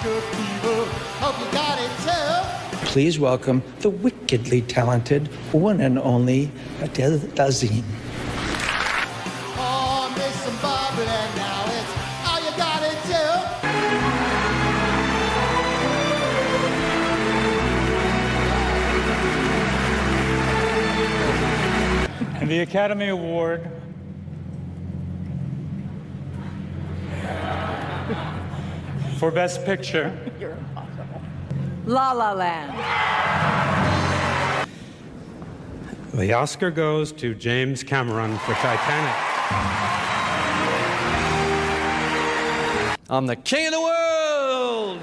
Oscar fever. Hope you got it too. Please welcome the wickedly talented one and only Adele Dazeem. Oh, miss some Barbara, and now it's all you got it too. And the Academy Award for Best Picture. You're impossible. La La Land. The Oscar goes to James Cameron for Titanic. I'm the king of the world!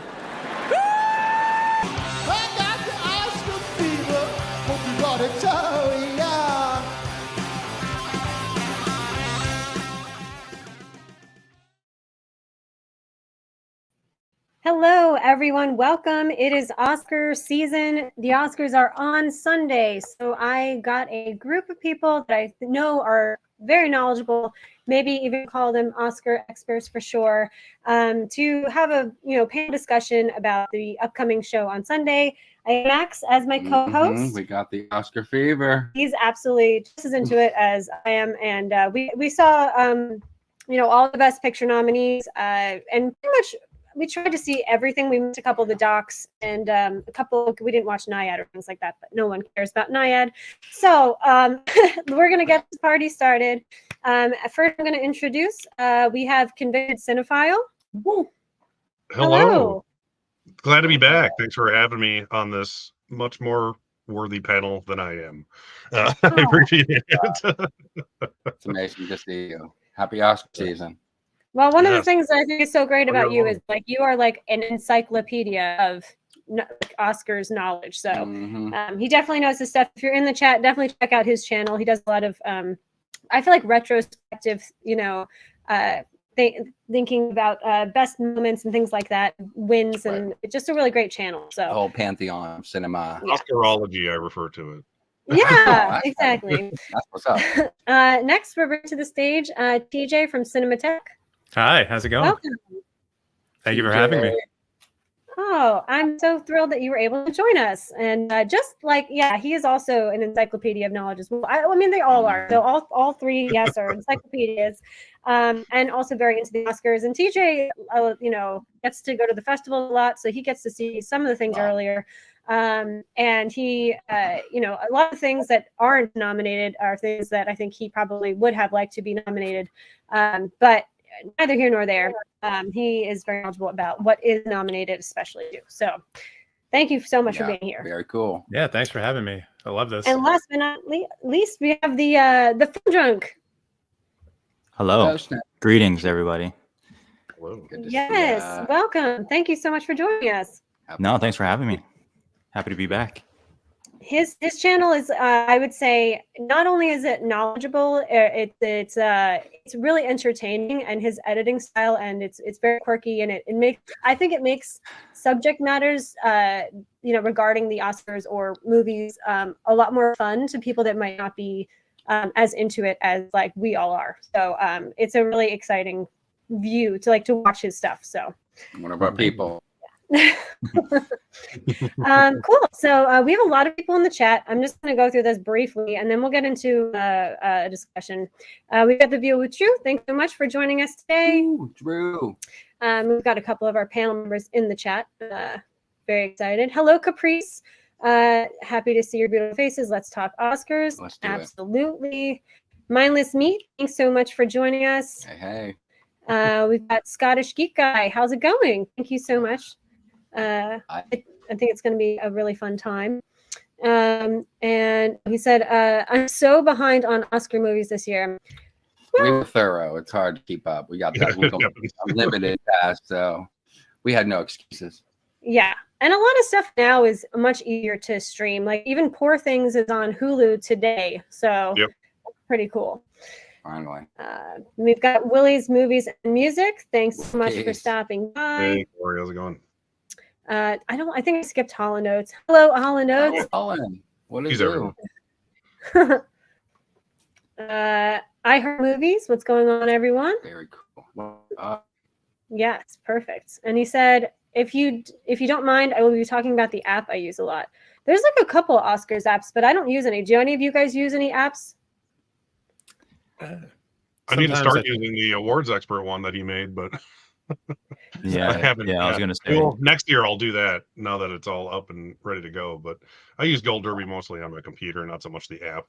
I got the Oscar fever. Hope you got it too, yeah. Hello, everyone. Welcome. It is Oscar season. The Oscars are on Sunday. So I got a group of people that I know are very knowledgeable, maybe even call them Oscar experts for sure, to have a panel discussion about the upcoming show on Sunday. I have Max as my co-host. We got the Oscar fever. He's absolutely just as into it as I am. And we saw all the Best Picture nominees, and pretty much we tried to see everything. We missed a couple of the docs and we didn't watch Naiad or things like that, but no one cares about Naiad. So we're going to get this party started. First, I'm going to introduce, we have Convicted Cinephile. Woo. Hello. Glad to be back. Thanks for having me on this much more worthy panel than I am. I appreciate it. It's amazing to see you. Happy Oscar season. Well, one of the things that I think is so great about you is like you are like an encyclopedia of Oscars knowledge. So he definitely knows his stuff. If you're in the chat, definitely check out his channel. He does a lot of, I feel like retrospective, thinking about best moments and things like that, wins, and it's just a really great channel. So the whole pantheon of cinema. Oscarology, I refer to it. Yeah, exactly. That's what's up. Next, we're bringing to the stage TJ from Cinematech. Hi, how's it going? Welcome. Thank you for having me. Oh, I'm so thrilled that you were able to join us. And he is also an encyclopedia of knowledge as well. I mean, they all are. So all three, yes, are encyclopedias, and also very into the Oscars. And TJ, gets to go to the festival a lot, so he gets to see some of the things earlier. And he, a lot of things that aren't nominated are things that I think he probably would have liked to be nominated, but neither here nor there. He is very knowledgeable about what is nominated, especially too. So thank you so much for being here. Very cool. Yeah, thanks for having me. I love this. And last but not least, we have the film drunk. Hello. Greetings, everybody. Hello. Yes, welcome. Thank you so much for joining us. No, thanks for having me. Happy to be back. His channel is, I would say, not only is it knowledgeable, it's really entertaining, and his editing style, and it's very quirky, and it makes subject matters regarding the Oscars or movies a lot more fun to people that might not be as into it as like we all are. So it's a really exciting view to watch his stuff. So one of our people. Cool. So we have a lot of people in the chat. I'm just going to go through this briefly, and then we'll get into a discussion. We've got the View with Drew. Thanks so much for joining us today. Ooh, Drew. We've got a couple of our panel members in the chat. Very excited. Hello, Caprice. Happy to see your beautiful faces. Let's talk Oscars. Let's do Absolutely. Mindless Meat. Thanks so much for joining us. Hey. We've got Scottish Geek Guy. How's it going? Thank you so much. I think it's going to be a really fun time. And he said, I'm so behind on Oscar movies this year. We were thorough. It's hard to keep up. We got that unlimited pass, so we had no excuses. Yeah. And a lot of stuff now is much easier to stream. Like even Poor Things is on Hulu today. So pretty cool. Finally. We've got Willie's Movies and Music. Thanks so much for stopping by. Hey, Corey, how's it going? I think I skipped Holland Notes. Hello, Holland Notes. Holland. What is it? I Heart Movies. What's going on, everyone? Very cool. Yes, perfect. And he said, if you don't mind, I will be talking about the app I use a lot. There's like a couple Oscars apps, but I don't use any. Do any of you guys use any apps? I need to start using the awards expert one that he made, but Yeah, I haven't. I was gonna say. Well, next year I'll do that now that it's all up and ready to go. But I use Gold Derby mostly on my computer, not so much the app.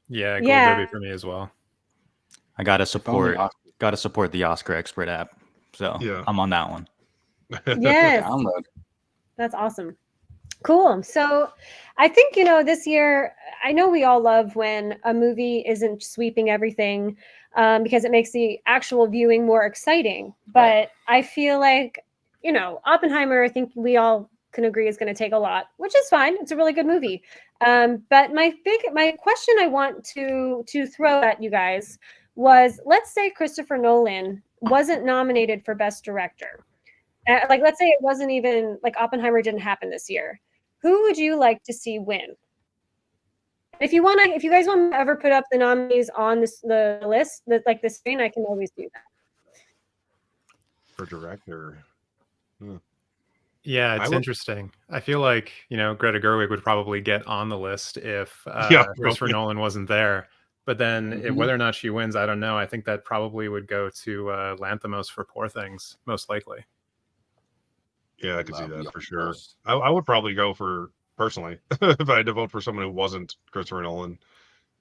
Yeah, Gold Derby for me as well. I gotta support the Oscar expert app, so yeah. I'm on that one. Yes, Download. That's awesome. Cool. So I think, this year, I know we all love when a movie isn't sweeping everything because it makes the actual viewing more exciting. But I feel like, Oppenheimer, I think we all can agree is going to take a lot, which is fine. It's a really good movie. But my question I want to throw at you guys was, let's say Christopher Nolan wasn't nominated for Best Director. Like, let's say it wasn't even like Oppenheimer didn't happen this year. Who would you like to see win? If you guys want to ever put up the nominees on the list, like the screen, I can always do that. For director. Yeah, it's interesting. I feel like, Greta Gerwig would probably get on the list if Christopher Nolan wasn't there. But then whether or not she wins, I don't know. I think that probably would go to Lanthimos for Poor Things, most likely. Yeah, I could see that for sure. I would probably go for, personally, if I had to vote for someone who wasn't Christopher Nolan.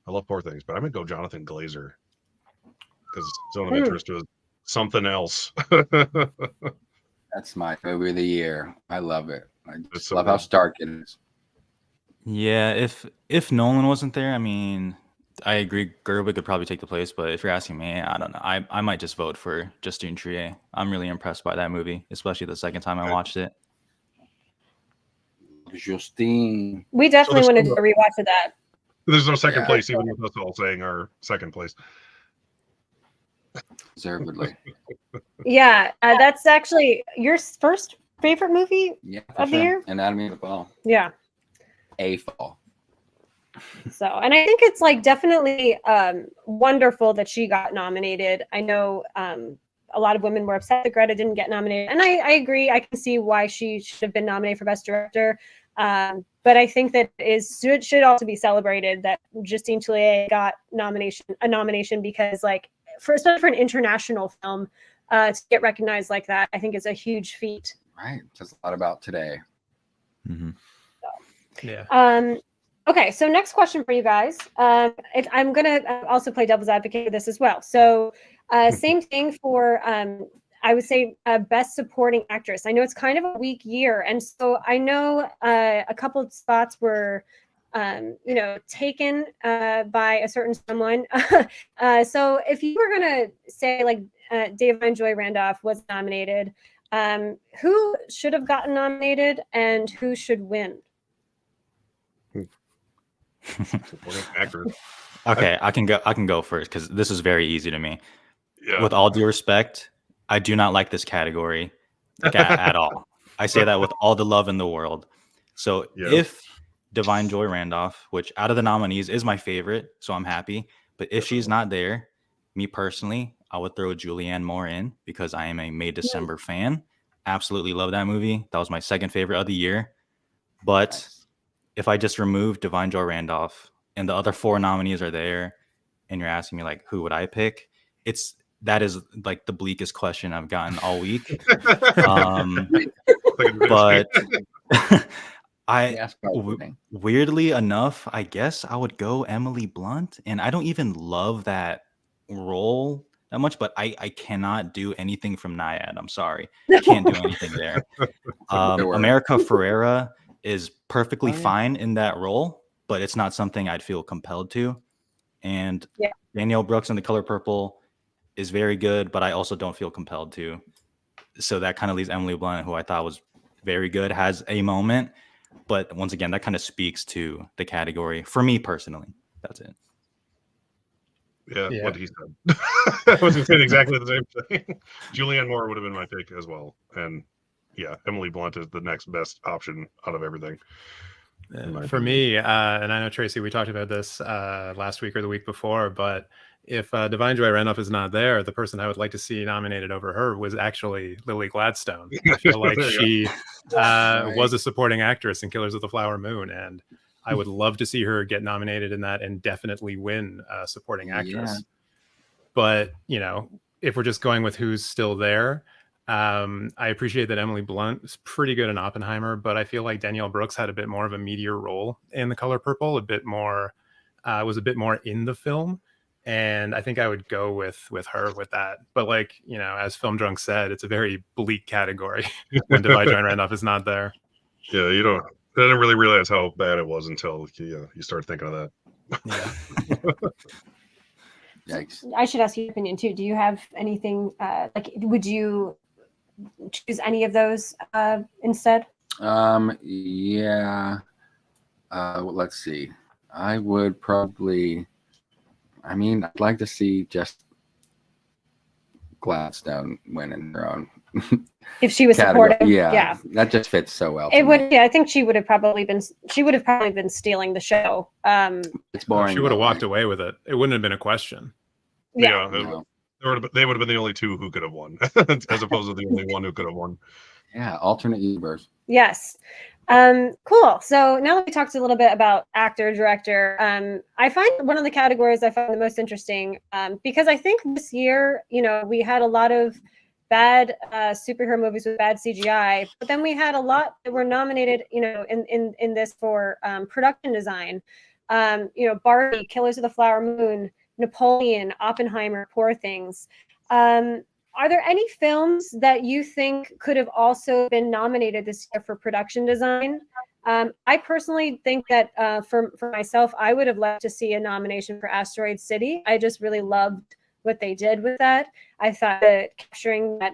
I love Poor Things, but I'm going to go Jonathan Glazer because Zone of Interest was something else. That's my movie of the year. I love it. I just love how stark it is. Yeah, if Nolan wasn't there, I mean, I agree. Gerwig could probably take the place, but if you're asking me, I don't know. I might just vote for Justine Triet. I'm really impressed by that movie, especially the second time I watched it. Justine. We definitely want to do a rewatch of that. There's no second place, even with us all saying our second place. Deservedly. Yeah, that's actually your first favorite movie of the year? Anatomy of a Fall. Yeah. A Fall. So, and I think it's like definitely wonderful that she got nominated. I know a lot of women were upset that Greta didn't get nominated, and I agree. I can see why she should have been nominated for Best Director. But I think that should also be celebrated that Justine Triet got a nomination because, like, especially for an international film, to get recognized like that, I think is a huge feat. Right, says a lot about today. Mm-hmm. So, yeah. Okay, so next question for you guys. I'm going to also play devil's advocate for this as well. So same thing for, I would say, Best Supporting Actress. I know it's kind of a weak year. And so I know a couple of spots were, taken by a certain someone. So if you were going to say, like, Da'Vine Joy Randolph was nominated, who should have gotten nominated and who should win? Okay, I can go first because this is very easy to me. Yeah. With all due respect, I do not like this category at all. I say that with all the love in the world. So if Da'Vine Joy Randolph, which out of the nominees is my favorite, so I'm happy, but if she's not there, me personally, I would throw Julianne Moore in because I am a May December fan. Absolutely love that movie. That was my second favorite of the year. But if I just remove Da'Vine Joy Randolph and the other four nominees are there, and you're asking me, like, who would I pick? That is like the bleakest question I've gotten all week. But weirdly enough, I guess I would go Emily Blunt, and I don't even love that role that much, but I cannot do anything from Naiad. I'm sorry, I can't do anything there. America Ferrera is perfectly fine in that role, but it's not something I'd feel compelled to. And Danielle Brooks in The Color Purple is very good, but I also don't feel compelled to. So that kind of leaves Emily Blunt, who I thought was very good, has a moment. But once again, that kind of speaks to the category for me personally. That's it. Yeah. What he said. I was saying exactly the same thing. Julianne Moore would have been my pick as well. And yeah, Emily Blunt is the next best option out of everything. For me, and I know, Tracy, we talked about this last week or the week before, but if Divine Joy Randolph is not there, the person I would like to see nominated over her was actually Lily Gladstone. I feel like she was a supporting actress in Killers of the Flower Moon, and I would love to see her get nominated in that and definitely win supporting actress. Yeah. But, you know, if we're just going with who's still there, I appreciate that Emily Blunt is pretty good in Oppenheimer, but I feel like Danielle Brooks had a bit more of a meatier role in The Color Purple, was a bit more in the film. And I think I would go with her with that. But like, you know, as Film Drunk said, it's a very bleak category when Divine Joy Randolph is not there. Yeah, I didn't really realize how bad it was until you start thinking of that. Yeah. Yikes. I should ask your opinion too. Do you have anything like? Would you choose any of those instead? Yeah. Let's see. I would probably. I mean, I'd like to see just Gladstone win in her own. If she was category. supportive, Yeah, that just fits so well. It would. Yeah, I think she would have probably been. She would have probably been stealing the show. It's boring. She would have walked away with it. It wouldn't have been a question. Yeah. They would have been the only two who could have won, as opposed to the only one who could have won. Yeah, alternate universe. Yes. Cool. So now that we talked a little bit about actor, director, I find one of the categories I find the most interesting because I think this year, you know, we had a lot of bad superhero movies with bad CGI, but then we had a lot that were nominated, you know, in this for production design. You know, Barbie, Killers of the Flower Moon, Napoleon, Oppenheimer, Poor Things. Are there any films that you think could have also been nominated this year for production design? I personally think that for myself, I would have liked to see a nomination for Asteroid City. I just really loved what they did with that. I thought that capturing that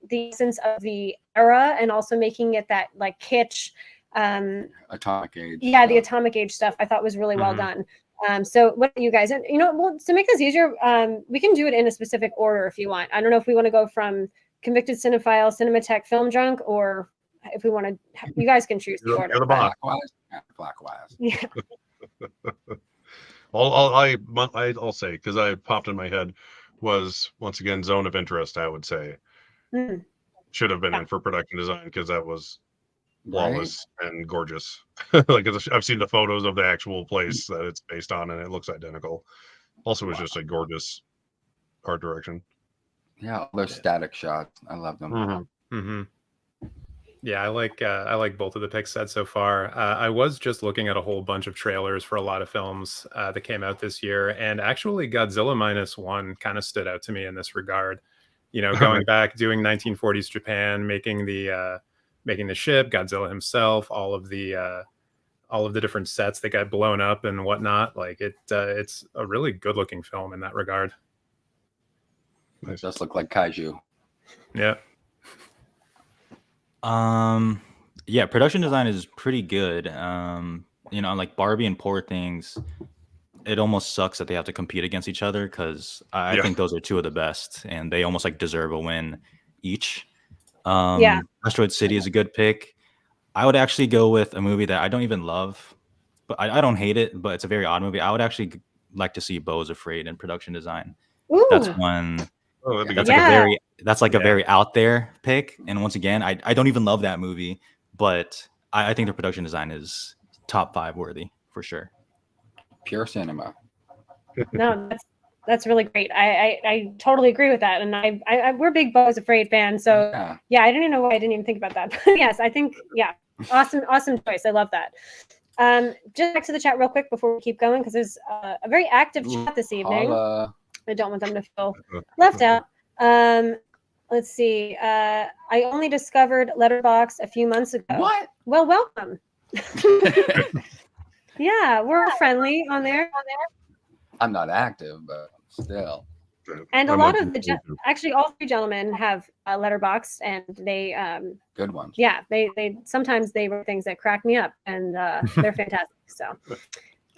the essence of the era and also making it that like kitsch Atomic Age. Yeah, the Atomic Age stuff I thought was really well done. So what do you guys, and you know, well, to make this easier, we can do it in a specific order if you want. I don't know if we want to go from Convicted Cinephile, Cinematech, Film Drunk, or if we want to, you guys can choose the order. Clockwise. Yeah. I'll say, because I popped in my head, was once again Zone of Interest. I would say should have been in for production design because that was flawless and gorgeous. Like I've seen the photos of the actual place that it's based on, and it looks identical. Also, it's just a gorgeous art direction. Yeah, all those static shots, I love them. Yeah, I like both of the picks said so far. I was just looking at a whole bunch of trailers for a lot of films that came out this year, and actually Godzilla -1 kind of stood out to me in this regard. You know, going back, doing 1940s Japan, making the ship, Godzilla himself, all of the different sets that got blown up and whatnot. Like it's a really good looking film in that regard. It does look like kaiju. Yeah. Yeah, production design is pretty good. You know, like Barbie and Poor Things, it almost sucks that they have to compete against each other because I think those are two of the best and they almost like deserve a win each. Asteroid City is a good pick. I would actually go with a movie that I don't even love, but I don't hate it, but it's a very odd movie. I would actually like to see Beau is Afraid in production design. Ooh. That's one. Oh, that'd be That's good. like a very out there pick. And once again, I don't even love that movie, but I think the production design is top 5 worthy for sure. Pure cinema. No, that's really great. I totally agree with that, and I we're big Beau is Afraid fans. So yeah, I didn't know why I didn't even think about that. But yes, I think awesome choice. I love that. Just back to the chat real quick before we keep going because there's a very active chat this evening. I don't want them to feel left out. Let's see. I only discovered Letterboxd a few months ago. What? Well, welcome. Yeah, we're friendly on there. I'm not active, but still. And a lot of actually all 3 gentlemen have Letterboxd, and they good ones. Yeah, they sometimes they write things that crack me up, and they're fantastic. So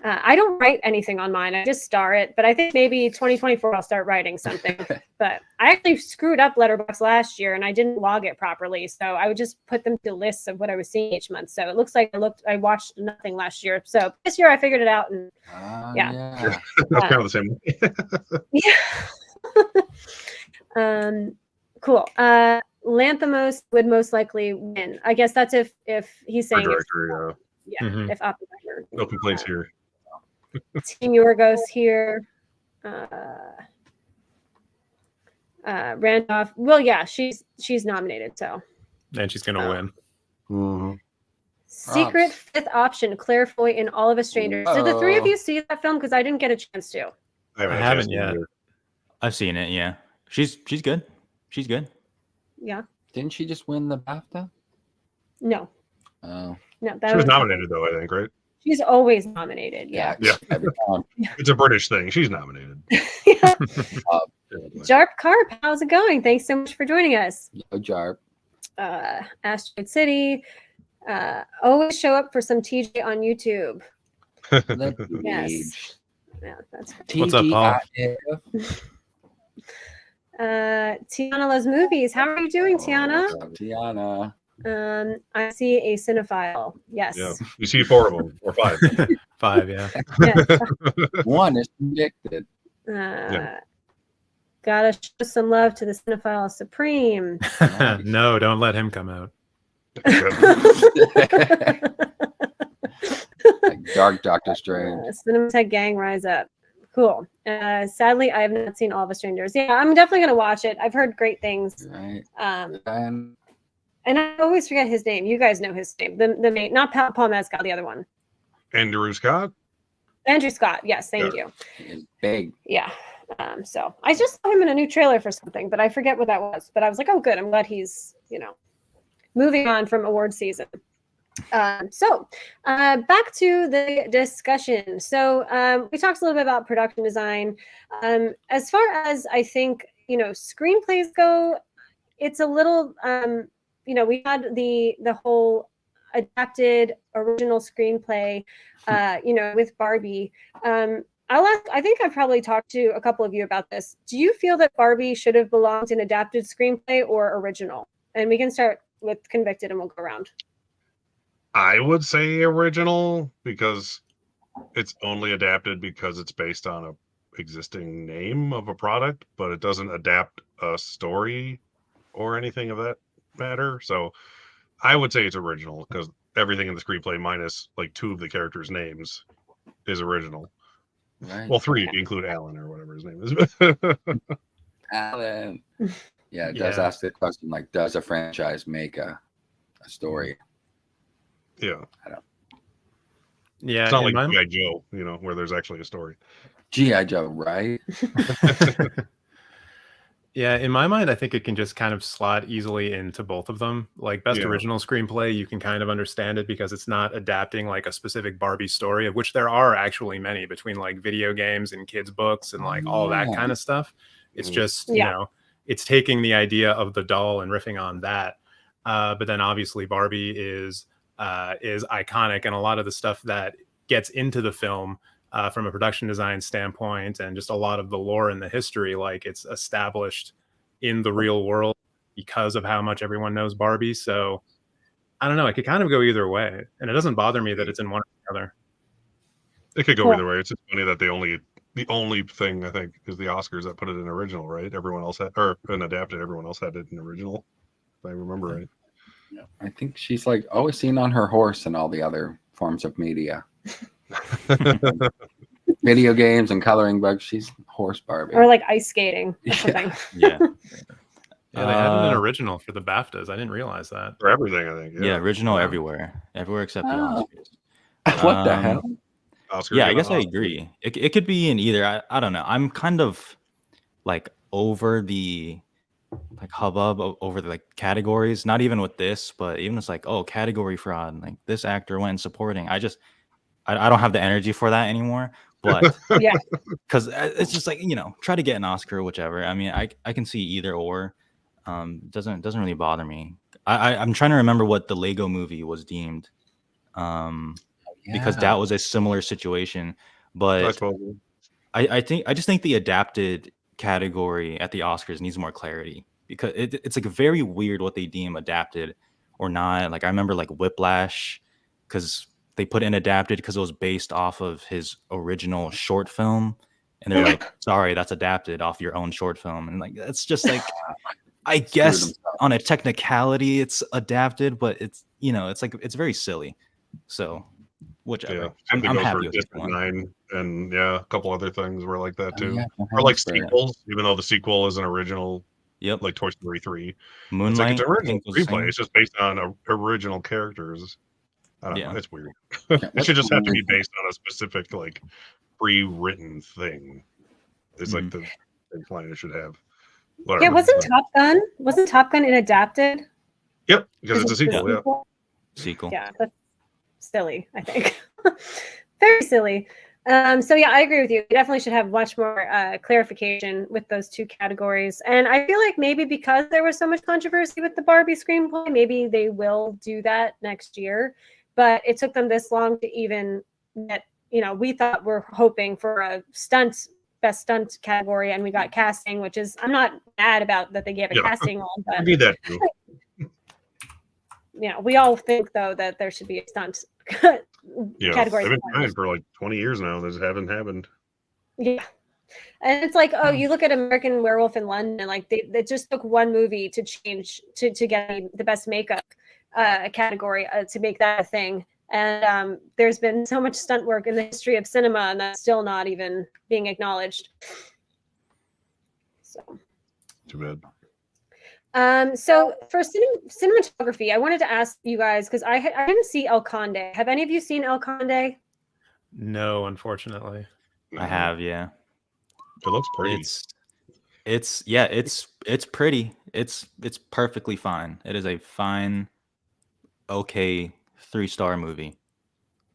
I don't write anything on mine. I just star it. But I think maybe 2024 I'll start writing something. But I actually screwed up Letterboxd last year and I didn't log it properly. So I would just put them to lists of what I was seeing each month. So it looks like I watched nothing last year. So this year I figured it out, and yeah. That's kind of the same. Yeah. Cool. Lanthimos would most likely win. I guess that's if he's saying Director, if Oppenheimer. No complaints here. Team Yorgos here. Randolph. Well, yeah, she's nominated, so. And she's gonna win. Mm-hmm. Secret fifth option, Claire Foy in All of Us Strangers. Did the three of you see that film? Because I didn't get a chance to. I haven't yet. I've seen it. Yeah, she's good. She's good. Yeah. Didn't she just win the BAFTA? No. Oh. No, She was nominated though, I think, right? She's always nominated. Yeah. Yeah. It's a British thing. She's nominated. Jarp Carp, how's it going? Thanks so much for joining us. Yo, Jarp. Asteroid City. Always show up for some TJ on YouTube. Yes. Yeah, that's right. What's up, Paul? Tiana loves movies. How are you doing, Tiana? Tiana. I see a cinephile. Yes. Yeah. You see 4 of them or 5. 5, yeah. One is predicted. Gotta show some love to the cinephile supreme. No, don't let him come out. Like Dark Doctor Strange. Cinematech gang rise up. Cool. Sadly, I have not seen All of Us Strangers. Yeah, I'm definitely gonna watch it. I've heard great things. Right. And I always forget his name. You guys know his name. The main, not Paul Mescal, the other one. Andrew Scott. Andrew Scott. Yes, thank you. It's big. Yeah. So I just saw him in a new trailer for something, but I forget what that was. But I was like, oh, good. I'm glad he's, moving on from award season. So back to the discussion. So we talked a little bit about production design. As far as I think, screenplays go, it's a little, we had the whole adapted original screenplay, with Barbie. I think I've probably talked to a couple of you about this. Do you feel that Barbie should have belonged in adapted screenplay or original? And we can start with Convicted and we'll go around. I would say original because it's only adapted because it's based on a existing name of a product, but it doesn't adapt a story or anything of that matter. So I would say it's original because everything in the screenplay minus like 2 of the characters' names is original. Right. Well, 3 if you include Alan or whatever his name is. Alan. Yeah, it does ask the question, like, does a franchise make a story? Yeah. I don't. Yeah. It's not like G.I. Joe, where there's actually a story. G.I. Joe, right? Yeah, in my mind, I think it can just kind of slot easily into both of them. Like best original screenplay, you can kind of understand it because it's not adapting like a specific Barbie story, of which there are actually many between like video games and kids' books and like all that kind of stuff. It's just, it's taking the idea of the doll and riffing on that. But then obviously Barbie is iconic, and a lot of the stuff that gets into the film from a production design standpoint and just a lot of the lore and the history, like it's established in the real world because of how much everyone knows Barbie. So I don't know, it could kind of go either way, and it doesn't bother me that it's in one or the other. It could go either way. It's just funny that the only thing I think is the Oscars that put it in original, right? Everyone else had, or an adapted, everyone else had it in original, if I remember right. I think she's like always seen on her horse and all the other forms of media. Video games and coloring books. She's horse Barbie. Or like ice skating or something. Yeah. Yeah, they had an original for the BAFTAs. I didn't realize that. For everything, I think. Yeah, original everywhere except the Oscars. What the hell? Oscars, yeah, I guess I agree. It could be in either. I don't know. I'm kind of like over the like hubbub over the like categories. Not even with this, but even it's like, oh, category fraud. Like this actor went supporting. I don't have the energy for that anymore. But yeah, because it's just like, try to get an Oscar or whichever. I mean, I can see either or. Doesn't really bother me. I'm trying to remember what the Lego movie was deemed. because that was a similar situation. But I just think the adapted category at the Oscars needs more clarity, because it's like very weird what they deem adapted or not. Like I remember like Whiplash, because they put in adapted because it was based off of his original short film, and they're like, sorry, that's adapted off your own short film. And like that's just like, I guess on a technicality it's adapted, but it's, you know, it's like it's very silly. So whichever. I'm happy with this one. 9 and a couple other things were like that too. yeah, Or like sequels, even though the sequel is an original. Yep. Like Toy Story 3. Moonlight. It's like it's original replay. It's just based on original characters. I don't know. It's weird. It should just have to be based on a specific like pre-written thing. It's like the line it should have. Whatever. Yeah, wasn't Top Gun an adapted? Yep, because it's a sequel. Sequel. Yeah, that's silly, I think. Very silly. So yeah, I agree with you. We definitely should have much more clarification with those two categories. And I feel like maybe because there was so much controversy with the Barbie screenplay, maybe they will do that next year. But it took them this long to even get, you know, we thought we're hoping for a best stunt category, and we got casting, which is, I'm not mad about that they gave a casting on, but I need that too. You know, we all think though that there should be a stunt category. I've been trying for like 20 years now. This haven't happened. Yeah. And it's like, oh, you look at American Werewolf in London, like they just took one movie to change to get the best makeup category to make that a thing. And there's been so much stunt work in the history of cinema, and that's still not even being acknowledged. So too bad. So for cinematography, I wanted to ask you guys, because I didn't see El Conde. Have any of you seen El Conde? No, unfortunately. I have, yeah. It looks pretty. It's pretty. It's perfectly fine. It is a fine, okay 3-star movie.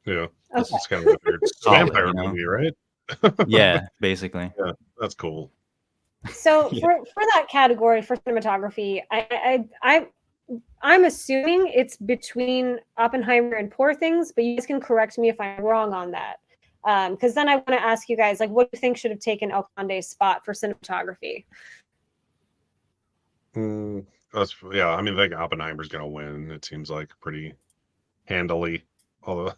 Yeah. This is kind of a weird vampire movie, right? Yeah, basically. Yeah, that's cool. So for that category for cinematography, I'm assuming it's between Oppenheimer and Poor Things, but you guys can correct me if I'm wrong on that. Because then I want to ask you guys, like, what do you think should have taken El Conde's spot for cinematography? I mean, I think Oppenheimer's gonna win. It seems like pretty handily. Although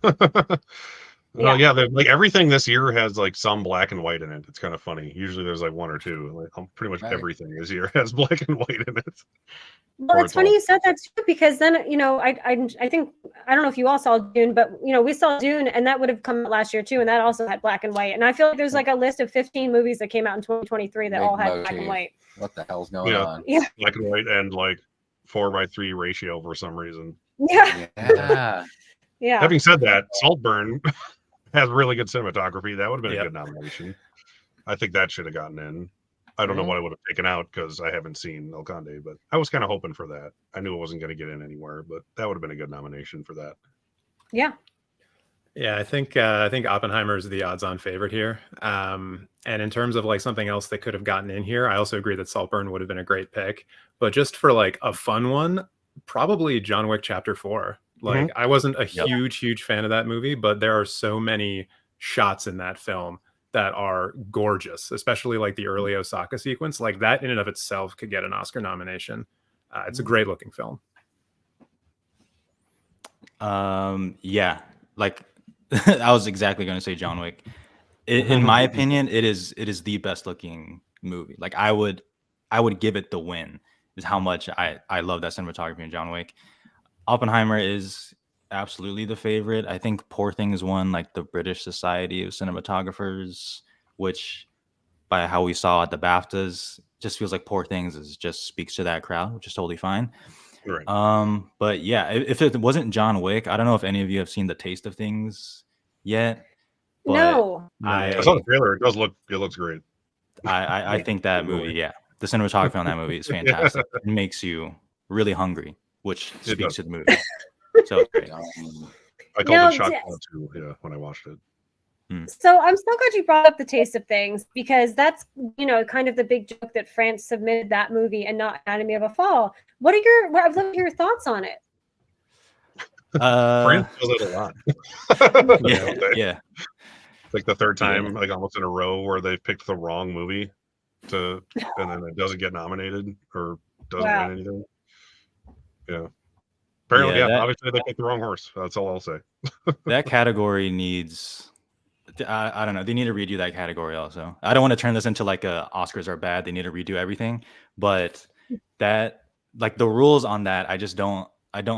like everything this year has like some black and white in it. It's kind of funny. Usually there's like one or two. Like pretty much everything this year has black and white in it. Well, it's funny you said that too, because then, you know, I think, I don't know if you all saw Dune, but, you know, we saw Dune, and that would have come out last year too, and that also had black and white. And I feel like there's like a list of 15 movies that came out in 2023 that all had black and white. What the hell's going on? Yeah, black and white and like 4:3 ratio for some reason. Yeah. Yeah. Having said that, Saltburn has really good cinematography. That would have been a good nomination. I think that should have gotten in. I don't know what I would have taken out because I haven't seen El Conde, but I was kind of hoping for that. I knew it wasn't going to get in anywhere, but that would have been a good nomination for that. Yeah. Yeah, I think Oppenheimer is the odds-on favorite here. And in terms of like something else that could have gotten in here, I also agree that Saltburn would have been a great pick. But just for like a fun one, probably John Wick Chapter 4. Like I wasn't a huge fan of that movie, but there are so many shots in that film that are gorgeous, especially like the early Osaka sequence. Like that in and of itself could get an Oscar nomination. It's a great looking film. Yeah, like I was exactly going to say John Wick. In my opinion, it is the best looking movie. Like I would give it the win, is how much I love that cinematography in John Wick. Oppenheimer is absolutely the favorite. I think Poor Things won like the British Society of Cinematographers, which by how we saw at the BAFTAs just feels like Poor Things just speaks to that crowd, which is totally fine. Right. But yeah, if it wasn't John Wick, I don't know if any of you have seen The Taste of Things yet. No. I saw the trailer. It looks great. I think that movie, the cinematography on that movie is fantastic. It makes you really hungry, which speaks to the movie. So it's great. I called it shot too, when I watched it. So I'm so glad you brought up The Taste of Things, because that's, you know, kind of the big joke that France submitted that movie and not Anatomy of a Fall. I'd love to hear your thoughts on it. France does it a lot. Yeah. It's like the third time, like almost in a row, where they picked the wrong movie and then it doesn't get nominated or doesn't win anything. Yeah. Apparently, obviously they picked the wrong horse. That's all I'll say. That category needs, I don't know, they need to redo that category also. I don't want to turn this into like Oscars are bad. They need to redo everything. But that, like the rules on that, I don't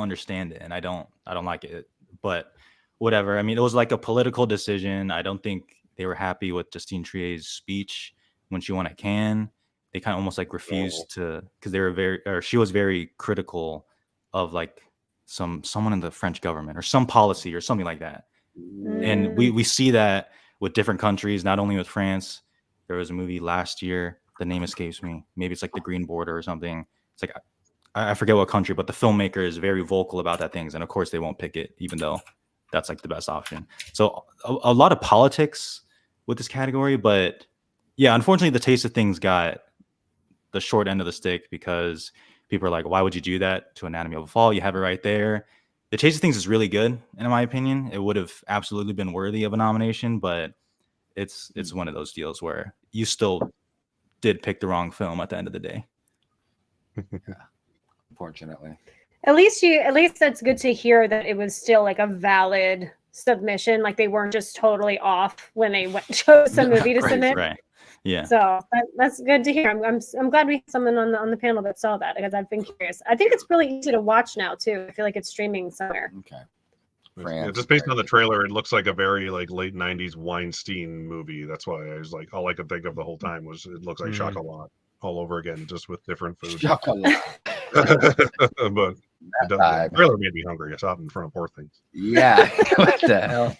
understand it, and I don't like it. But whatever. I mean, it was like a political decision. I don't think they were happy with Justine Trier's speech when she won at Cannes. They kind of almost like refused to, because they were she was very critical of like someone in the French government or some policy or something like that. And we see that with different countries, not only with France. There was a movie last year, the name escapes me. Maybe it's like The Green Border or something. It's like I forget what country, but the filmmaker is very vocal about that things, and of course they won't pick it, even though that's like the best option. So a lot of politics with this category, but yeah, unfortunately the Taste of Things got the short end of the stick because people are like, why would you do that to Anatomy of a Fall? You have it right there. The Taste of Things is really good, in my opinion. It would have absolutely been worthy of a nomination, but it's one of those deals where you still did pick the wrong film at the end of the day. Unfortunately. At least that's good to hear that it was still like a valid submission. Like they weren't just totally off when they chose some movie to submit. Right. Yeah. So that's good to hear. I'm glad we had someone on the panel that saw that, because I've been curious. I think it's really easy to watch now too. I feel like it's streaming somewhere. Okay. Yeah, just based on the trailer, it looks like a very like late '90s Weinstein movie. That's why I was like, all I could think of the whole time was it looks like Chocolat all over again, just with different food. Chocolat. But the trailer made me hungry. I saw it in front of Poor Things. Yeah. What the hell?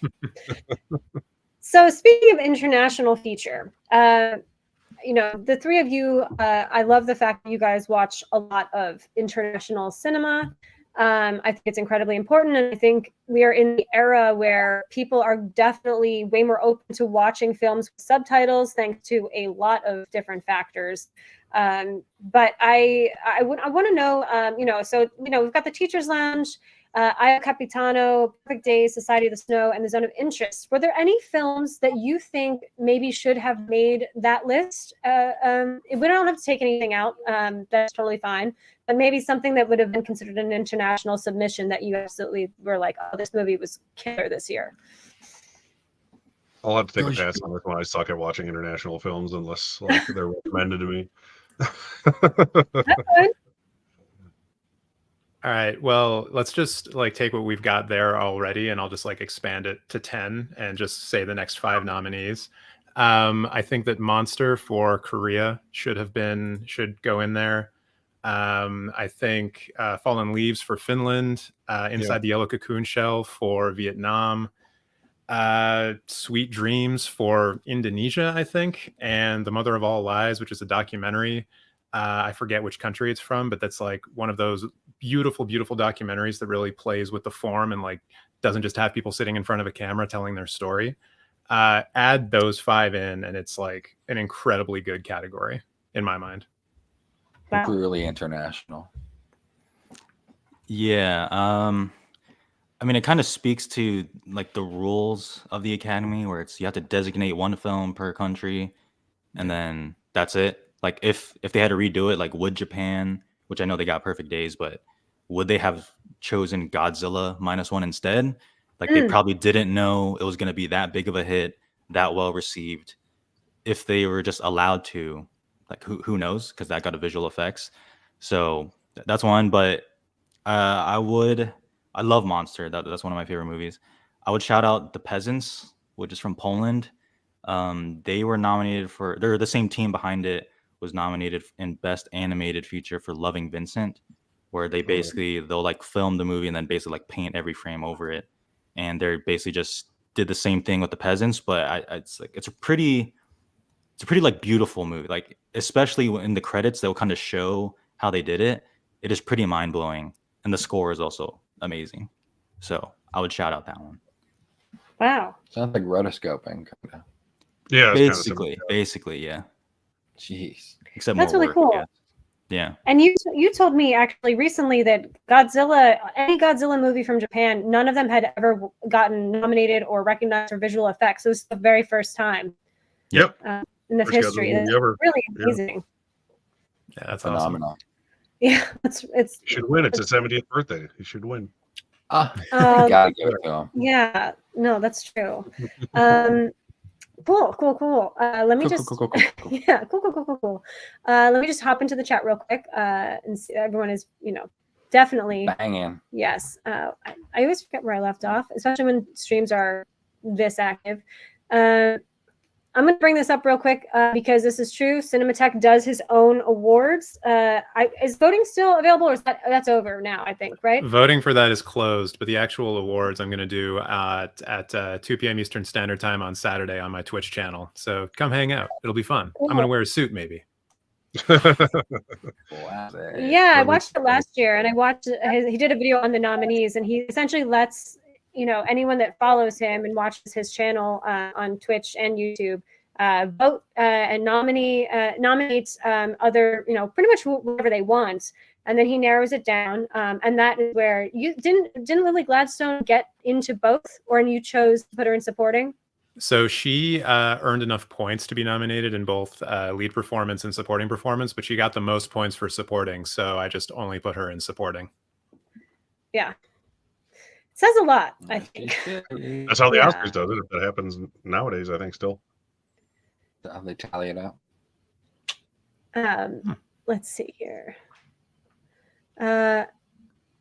So speaking of international feature, the three of you, I love the fact that you guys watch a lot of international cinema. I think it's incredibly important, and I think we are in the era where people are definitely way more open to watching films with subtitles, thanks to a lot of different factors. But I want to know, so we've got the Teachers Lounge, Io Capitano, Perfect Days, Society of the Snow, and The Zone of Interest. Were there any films that you think maybe should have made that list? We don't have to take anything out. That's totally fine. But maybe something that would have been considered an international submission that you absolutely were like, oh, this movie was killer this year. I'll have to take a pass on this one. I suck at watching international films unless like they're recommended to me. That's good. All right. Well, let's just like take what we've got there already, and I'll just like expand it to 10 and just say the next 5 nominees. I think that Monster for Korea should go in there. I think Fallen Leaves for Finland, Inside the Yellow Cocoon Shell for Vietnam, Sweet Dreams for Indonesia, I think, and The Mother of All Lies, which is a documentary. I forget which country it's from, but that's like one of those beautiful, beautiful documentaries that really plays with the form and like doesn't just have people sitting in front of a camera telling their story. Add those 5 in, and it's like an incredibly good category in my mind. Wow. Really international. Yeah. I mean, it kind of speaks to like the rules of the Academy, where it's you have to designate one film per country, and then that's it. Like if they had to redo it, like would Japan, which I know they got Perfect Days, but would they have chosen Godzilla -1 instead? Like they probably didn't know it was going to be that big of a hit, that well received. If they were just allowed to, like who knows? Because that got a visual effects. So that's one. But I love Monster. That's one of my favorite movies. I would shout out The Peasants, which is from Poland. They were nominated for. They're the same team behind it. Was nominated in Best Animated Feature for Loving Vincent, where they they'll like film the movie and then basically like paint every frame over it, and they're basically just did the same thing with The Peasants. But it's a pretty like beautiful movie. Like especially in the credits, they'll kind of show how they did it. It is pretty mind blowing, and the score is also amazing. So I would shout out that one. Wow. Sounds like rotoscoping. Yeah, basically, yeah. Jeez. Except that's more really work, cool. yeah. Yeah. And you told me actually recently that any Godzilla movie from Japan, none of them had ever gotten nominated or recognized for visual effects. It was the very first time. Yep. In the First history. Godzilla movie That's ever. really Yeah. amazing. Yeah, that's awesome. Phenomenal. Yeah, it's He should win. It's his 70th birthday. He should win. Gotta give it to him. Yeah, no, that's true. Cool. Let me just Cool. yeah, cool. Let me just hop into the chat real quick and see everyone is, definitely Banging. yes. I always forget where I left off, especially when streams are this active. I'm going to bring this up real quick because this is true. Cinematheque does his own awards. Is voting still available, or is that's over now? I think, right? Voting for that is closed, but the actual awards I'm going to do at 2 p.m. Eastern Standard Time on Saturday on my Twitch channel. So come hang out. It'll be fun. I'm going to wear a suit, maybe. Yeah, I watched it last year, and I watched. He did a video on the nominees, and he essentially lets anyone that follows him and watches his channel on Twitch and YouTube vote and nominates other pretty much whatever they want, and then he narrows it down, and that is where you didn't Lily Gladstone get into both, or you chose to put her in supporting. So she earned enough points to be nominated in both lead performance and supporting performance, but she got the most points for supporting, so I just only put her in supporting. Yeah. Says a lot, I think. That's how the Oscars does it. If that happens nowadays, I think still. How they tally it up. Let's see here. What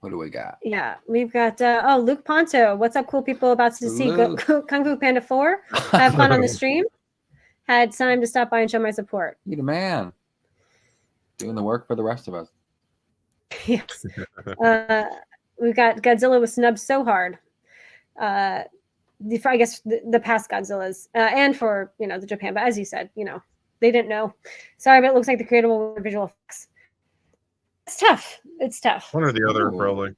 do we got? Yeah, we've got Luke Ponto. What's up, cool people? About to see Kung Fu Panda 4. Have fun on the stream. Had time to stop by and show my support. You the man. Doing the work for the rest of us. Yes. We've got Godzilla was snubbed so hard. I guess the past Godzillas and for the Japan, but as you said, they didn't know. Sorry, but it looks like the creator will win visual effects. It's tough. One or the other, probably.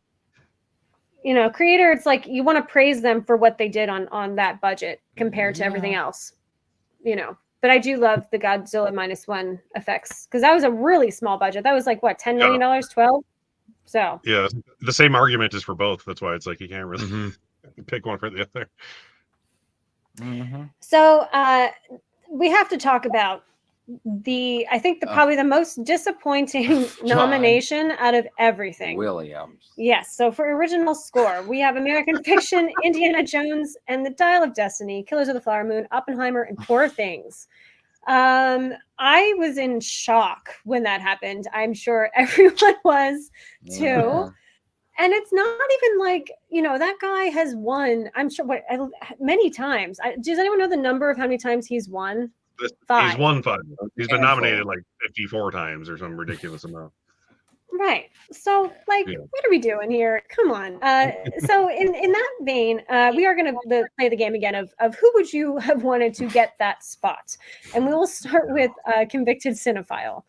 Creator, it's like you want to praise them for what they did on that budget compared to everything else. But I do love the Godzilla -1 effects because that was a really small budget. That was like what, $10 million, 12. So yeah, the same argument is for both. That's why it's like you can't really pick one for the other. So we have to talk about I think probably the most disappointing nomination out of everything. Williams. Yes. So for original score, we have American Fiction, Indiana Jones, and The Dial of Destiny, Killers of the Flower Moon, Oppenheimer, and Poor Things. I was in shock when that happened. I'm sure everyone was too. Yeah. And it's not even like, that guy has won, I'm sure, many times. Does anyone know the number of how many times he's won? 5. He's won 5. He's been nominated like 54 times or some ridiculous amount. Right. So, what are we doing here? Come on. So, in that vein, we are going to play the game again of who would you have wanted to get that spot? And we will start with Convicted Cinephile.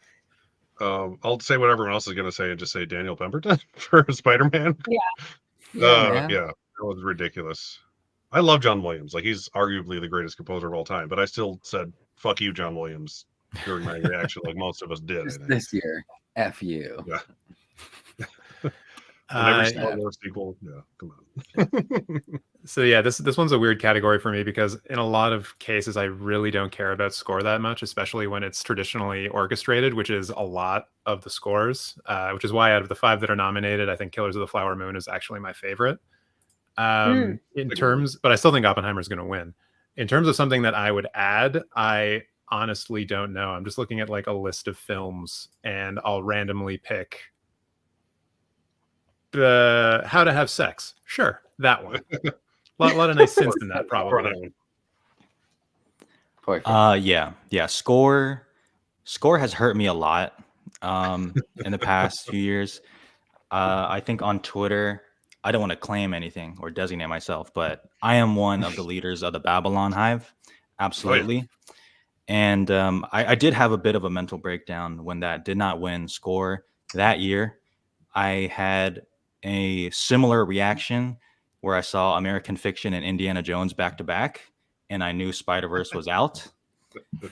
I'll say what everyone else is going to say and just say Daniel Pemberton for Spider-Man. Yeah. Yeah, that was ridiculous. I love John Williams. Like, he's arguably the greatest composer of all time, but I still said, fuck you, John Williams, during my reaction, like most of us did. This year, F you. Yeah. Every Star Wars sequel. Yeah, come on. So yeah, this one's a weird category for me because in a lot of cases I really don't care about score that much, especially when it's traditionally orchestrated, which is a lot of the scores. Which is why out of the 5 that are nominated, I think Killers of the Flower Moon is actually my favorite. But I still think Oppenheimer is going to win. In terms of something that I would add, I honestly don't know. I'm just looking at like a list of films, and I'll randomly pick How to Have Sex. Sure, that one. A lot of nice synths in that, probably. Yeah. Score has hurt me a lot in the past few years. I think on Twitter, I don't want to claim anything or designate myself, but I am one of the leaders of the Babylon Hive. Absolutely. Oh, yeah. And I did have a bit of a mental breakdown when that did not win score that year. I had a similar reaction where I saw American Fiction and Indiana Jones back to back, and I knew Spider-Verse was out.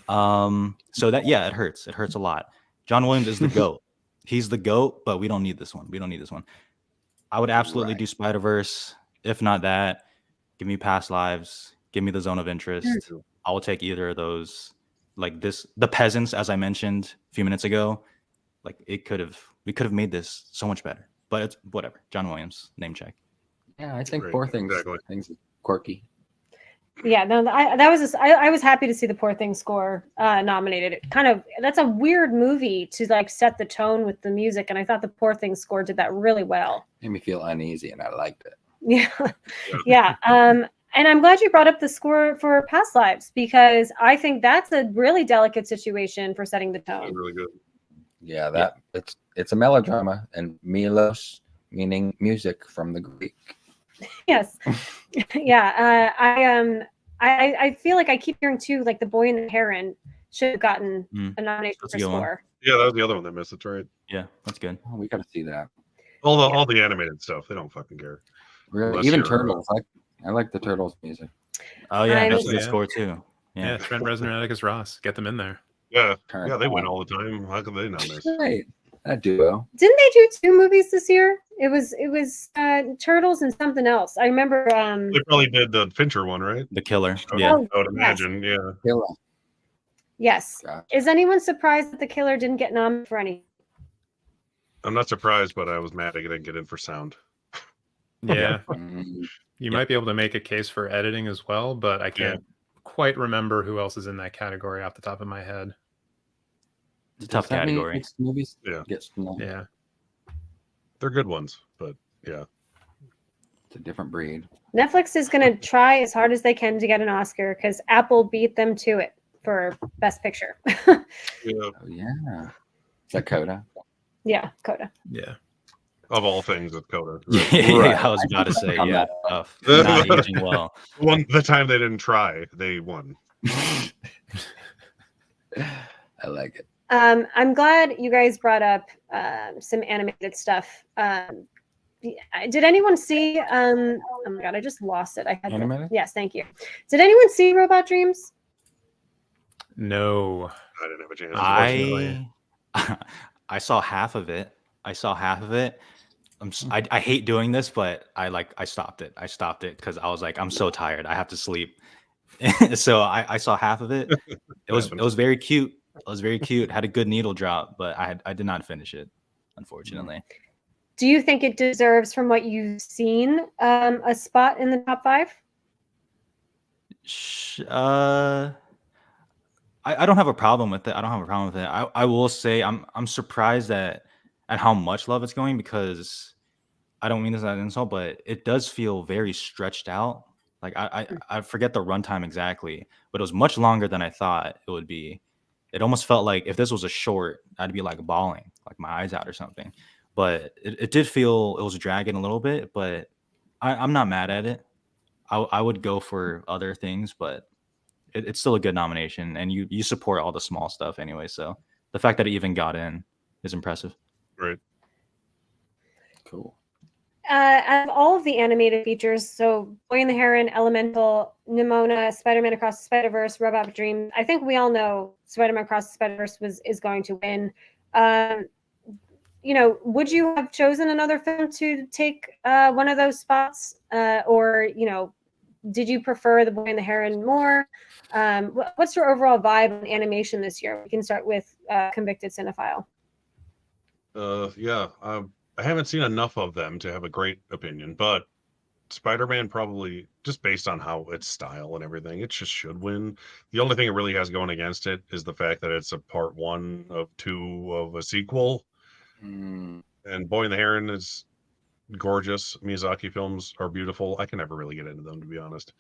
So that, yeah, it hurts. It hurts a lot. John Williams is the GOAT. He's the GOAT, but we don't need this one. We don't need this one. I would absolutely do Spider-Verse. If not that, give me Past Lives. Give me The Zone of Interest. I will take either of those. Like this, The Peasants, as I mentioned a few minutes ago, like we could have made this so much better. But it's whatever. John Williams, name check. Yeah, I think Poor Things. Things quirky. Yeah, no, I was happy to see the Poor Things score nominated. It kind of, that's a weird movie to like set the tone with the music, and I thought the Poor Things score did that really well. Made me feel uneasy, and I liked it. Yeah, yeah. And I'm glad you brought up the score for Past Lives, because I think that's a really delicate situation for setting the tone. Really good. Yeah, it's a melodrama, and melos meaning music from the Greek. Yes. Yeah. I feel like I keep hearing too, like The Boy and the Heron should have gotten a nomination for score. Yeah, that was the other one they missed. That's right. Yeah, that's good. Oh, we got to see that. All the animated stuff, they don't fucking care. Really, Unless even you're, Turtles. I like the Turtles music. Oh yeah, that's a Yeah. good score too. Yeah, Trent Reznor and Atticus Ross. Get them in there. Yeah, they win all the time. How can they not miss? Right, that duo. Didn't they do 2 movies this year? It was Turtles and something else. I remember. They probably did the Fincher one, right? The Killer. Yeah, Oh, I would imagine. Yeah. Killer. Yes. Gotcha. Is anyone surprised that The Killer didn't get nominated for any? I'm not surprised, but I was mad I didn't get in for sound. Yeah. Mm, You might be able to make a case for editing as well, but I can't quite remember who else is in that category off the top of my head. It's a tough does that mean category. mixed movies Yeah. get nominated? Yeah. They're good ones, but yeah. It's a different breed. Netflix is going to try as hard as they can to get an Oscar because Apple beat them to it for Best Picture. Yeah. Oh yeah. Is that Coda? Yeah, Coda. Yeah. Of all things, it's Coda. Yeah, Right. I was about to say, On yeah, that. tough. Not aging well. The time they didn't try, they won. I like it. I'm glad you guys brought up some animated stuff. Did anyone see? Oh my god, I just lost it. I had Animated? Yes, thank you. Did anyone see Robot Dreams? No. I didn't have a chance. I saw half of it. I hate doing this, but I stopped it. I stopped it because I was like, I'm so tired. I have to sleep. So I saw half of it. It was very cute. It was very cute. Had a good needle drop, but I did not finish it, unfortunately. Do you think it deserves, from what you've seen, a spot in the top 5? I don't have a problem with it. I will say I'm surprised at how much love it's going, because I don't mean this as an insult, but it does feel very stretched out. Like I forget the runtime exactly, but it was much longer than I thought it would be. It almost felt like if this was a short, I'd be like bawling, like my eyes out or something. But it did feel it was dragging a little bit, but I'm not mad at it. I would go for other things, but it's still a good nomination, and you support all the small stuff anyway. So the fact that it even got in is impressive. Right. Cool. Out of all of the animated features, so Boy and the Heron, Elemental, Nimona, Spider-Man Across the Spider-Verse, Robot Dream, I think we all know Spider-Man Across the Spider-Verse is going to win. Would you have chosen another film to take one of those spots? Or, did you prefer The Boy and the Heron more? What's your overall vibe on animation this year? We can start with Convicted Cinephile. I haven't seen enough of them to have a great opinion, but Spider-Man probably, just based on how its style and everything, it just should win. The only thing it really has going against it is the fact that it's a part 1 of 2 of a sequel. And Boy and the Heron is gorgeous. Miyazaki films are beautiful. I can never really get into them, to be honest.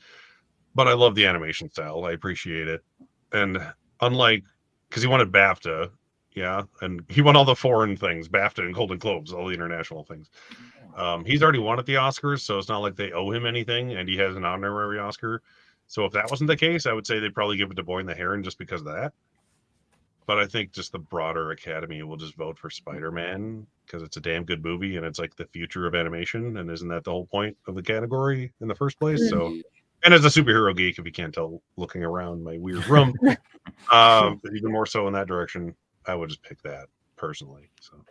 But I love the animation style. I appreciate it. And unlike, because he wanted BAFTA, yeah, and he won all the foreign things, BAFTA and Golden Globes, all the international things. He's already won at the Oscars, so it's not like they owe him anything, and he has an honorary Oscar. So if that wasn't the case, I would say they'd probably give it to Boy and the Heron just because of that. But I think just the broader Academy will just vote for Spider-Man because it's a damn good movie, and it's like the future of animation, and isn't that the whole point of the category in the first place? So, and as a superhero geek, if you can't tell looking around my weird room, even more so in that direction, I would just pick that personally. So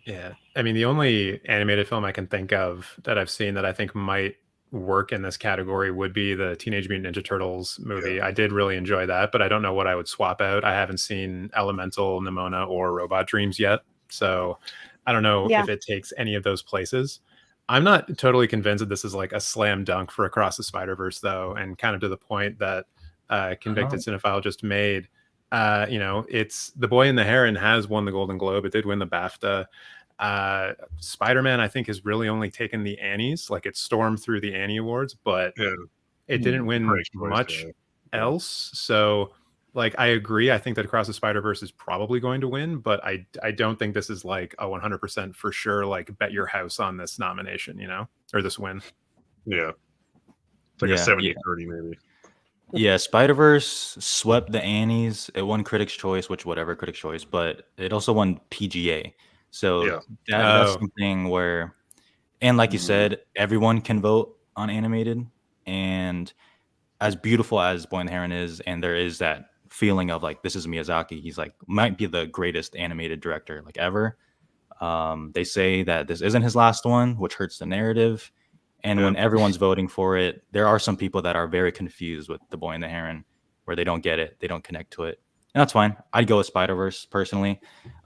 Yeah. I mean, the only animated film I can think of that I've seen that I think might work in this category would be the Teenage Mutant Ninja Turtles movie. Yeah. I did really enjoy that, but I don't know what I would swap out. I haven't seen Elemental, Nimona, or Robot Dreams yet. So I don't know Yeah. if it takes any of those places. I'm not totally convinced that this is like a slam dunk for Across the Spider-Verse, though, and kind of to the point that Convicted Cinephile just made. You know, it's The Boy and the Heron has won the Golden Globe. It did win the BAFTA. Spider-Man, I think, has really only taken the Annies. Like, it stormed through the Annie Awards, but Yeah. it didn't win Great choice, much yeah. else. So, like, I agree. I think that Across the Spider-Verse is probably going to win, but I don't think this is like a 100% for sure, like, bet your house on this nomination, you know, or this win. Yeah. It's like a 70-30 maybe. Yeah, Spider-Verse swept the Annies. It won Critics' Choice, which whatever Critics' Choice, but it also won PGA. So Yeah. that's something where, and like you said, everyone can vote on animated. And as beautiful as Boy and the Heron is, and there is that feeling of like, this is Miyazaki. He's like, might be the greatest animated director like ever. They say that this isn't his last one, which hurts the narrative. And when everyone's voting for it, there are some people that are very confused with The Boy and the Heron, where they don't get it, they don't connect to it. And that's fine. I'd go with Spider-Verse personally.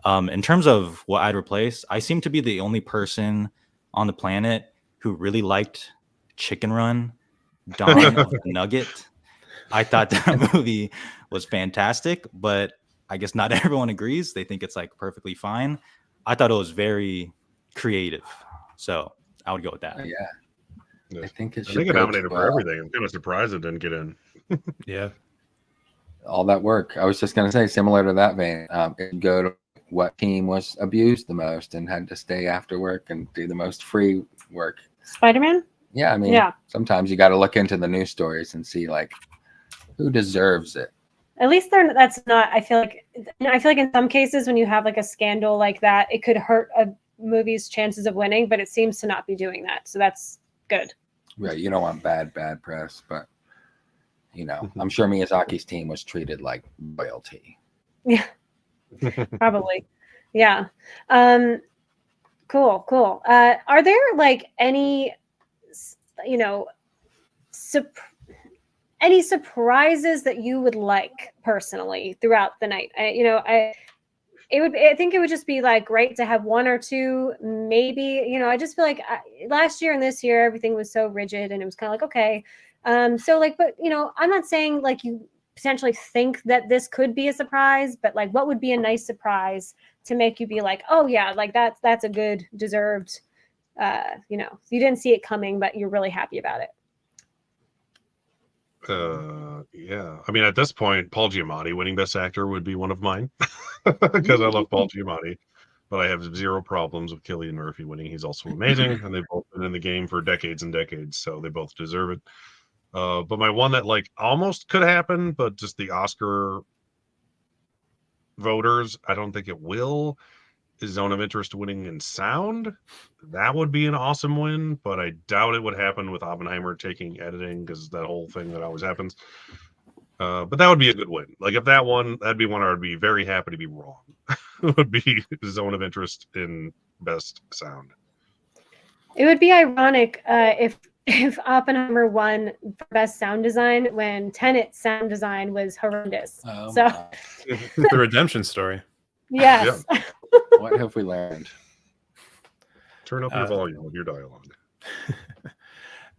In terms of what I'd replace, I seem to be the only person on the planet who really liked Chicken Run, Dawn of the Nugget. I thought that movie was fantastic, but I guess not everyone agrees. They think it's like perfectly fine. I thought it was very creative. So I would go with that. Yeah. I think it I should think it go nominated to, for everything. I'm kind of surprised it didn't get in. Yeah. all that work. I was just going to say, similar to that vein, it should go to what team was abused the most and had to stay after work and do the most free work. Spider-Man? Yeah, I mean, sometimes you got to look into the news stories and see like who deserves it. At least that's not. I feel like in some cases when you have like a scandal like that, it could hurt a movie's chances of winning, but it seems to not be doing that. So that's good. Right. You don't want bad press, but you know, I'm sure Miyazaki's team was treated like royalty. Yeah, probably. Yeah. Cool. Are there like any, you know, any surprises that you would like personally throughout the night? I think it would just be like great to have one or two, maybe, I just feel like last year and this year, everything was so rigid and it was kind of like, okay. So like, but I'm not saying like you potentially think that this could be a surprise, but like, what would be a nice surprise to make you be like, oh yeah, like that's a good deserved, you didn't see it coming, but you're really happy about it. Yeah. I mean, at this point, Paul Giamatti winning Best Actor would be one of mine because I love Paul Giamatti, but I have zero problems with Cillian Murphy winning. He's also amazing, and they've both been in the game for decades and decades, so they both deserve it. But my one that like almost could happen, but just the Oscar voters, I don't think it will, is Zone of Interest winning in sound. That would be an awesome win, but I doubt it would happen with Oppenheimer taking editing because that whole thing that always happens. But that would be a good win. Like if that one, that'd be one I would be very happy to be wrong. It would be Zone of Interest in Best Sound. It would be ironic if Oppenheimer won for Best Sound Design when Tenet's sound design was horrendous. The redemption story. Yes. Yeah. What have we learned? Turn up your volume of your dialogue.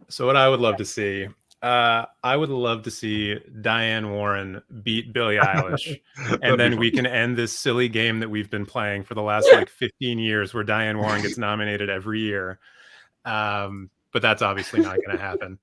So what I would love to see, I would love to see Diane Warren beat Billie Eilish, and then we can end this silly game that we've been playing for the last like 15 years, where Diane Warren gets nominated every year. But that's obviously not going to happen.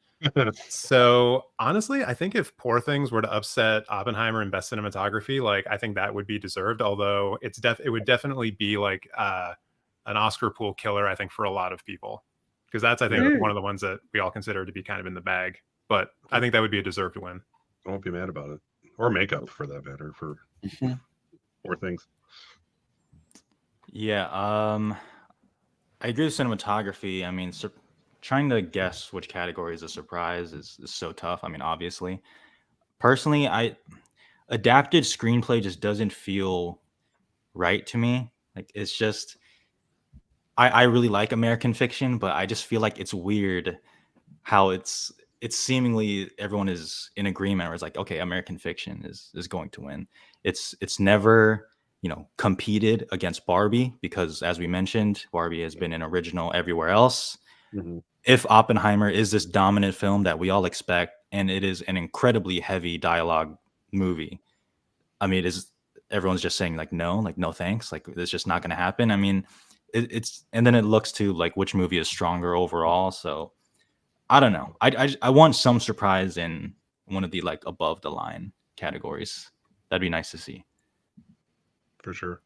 So honestly, I think if Poor Things were to upset Oppenheimer in Best Cinematography, like I think that would be deserved. Although it would definitely be like an Oscar pool killer, I think, for a lot of people, because that's I think one of the ones that we all consider to be kind of in the bag. But I think that would be a deserved win. I won't be mad about it, or makeup for that matter, for Poor Things. Yeah, I agree with cinematography. I mean, trying to guess which category is a surprise is so tough. I mean, obviously, personally, adapted screenplay just doesn't feel right to me. Like it's just I really like American Fiction, but I just feel like it's weird how it's seemingly everyone is in agreement, where it's like, okay, American Fiction is going to win. It's never, you know, competed against Barbie, because as we mentioned, Barbie has been an original everywhere else. Mhm. If Oppenheimer is this dominant film that we all expect, and it is an incredibly heavy dialogue movie, I mean, everyone's just saying like no thanks, like it's just not going to happen. I mean, it's and then it looks to like which movie is stronger overall. So I don't know. I want some surprise in one of the like above the line categories. That'd be nice to see. For sure.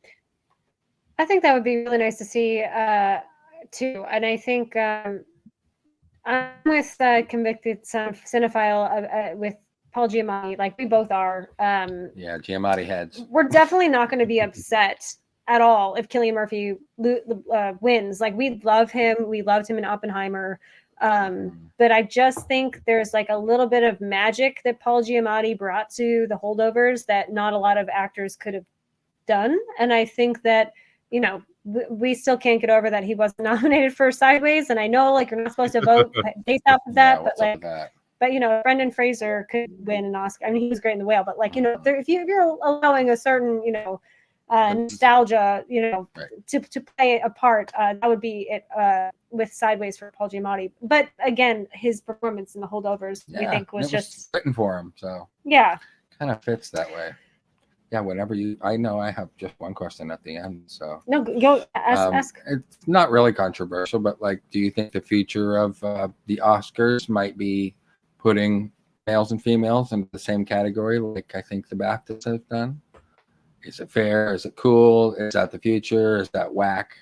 I think that would be really nice to see too. And I think I'm with convicted cinephile with Paul Giamatti. Like we both are. Yeah, Giamatti heads. We're definitely not going to be upset at all if Cillian Murphy wins. Like we love him. We loved him in Oppenheimer. But I just think there's like a little bit of magic that Paul Giamatti brought to The Holdovers that not a lot of actors could have done. And I think that, you know, we still can't get over that he wasn't nominated for Sideways. And I know like you're not supposed to vote based off of that, but like, but you know, Brendan Fraser could win an Oscar. I mean, he was great in The Whale, but like, you know, if you're allowing a certain, you know, nostalgia, you know, to play a part, that would be it with Sideways for Paul Giamatti. But again, his performance in The Holdovers, we think was just written for him. So yeah, kind of fits that way. Yeah, whenever you, I know I have just one question at the end. So no, go ask. It's not really controversial, but like, do you think the future of the Oscars might be putting males and females into the same category, like I think the BAFTAs have done? Is it fair? Is it cool? Is that the future? Is that whack?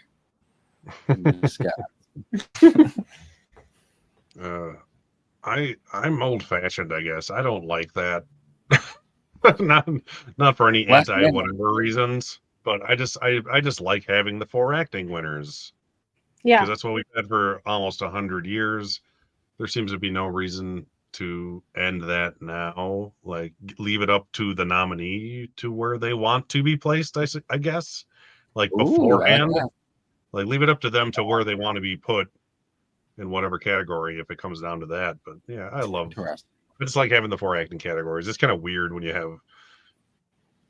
I'm old fashioned, I guess. I don't like that. not for any anti whatever reasons, but I just like having the 4 acting winners. Yeah, because that's what we've had for almost 100 years. There seems to be no reason to end that now. Like, leave it up to the nominee to where they want to be placed. I guess, like beforehand, like leave it up to them to where they want to be put in whatever category if it comes down to that. But yeah, I just like having the 4 acting categories. It's kind of weird when you have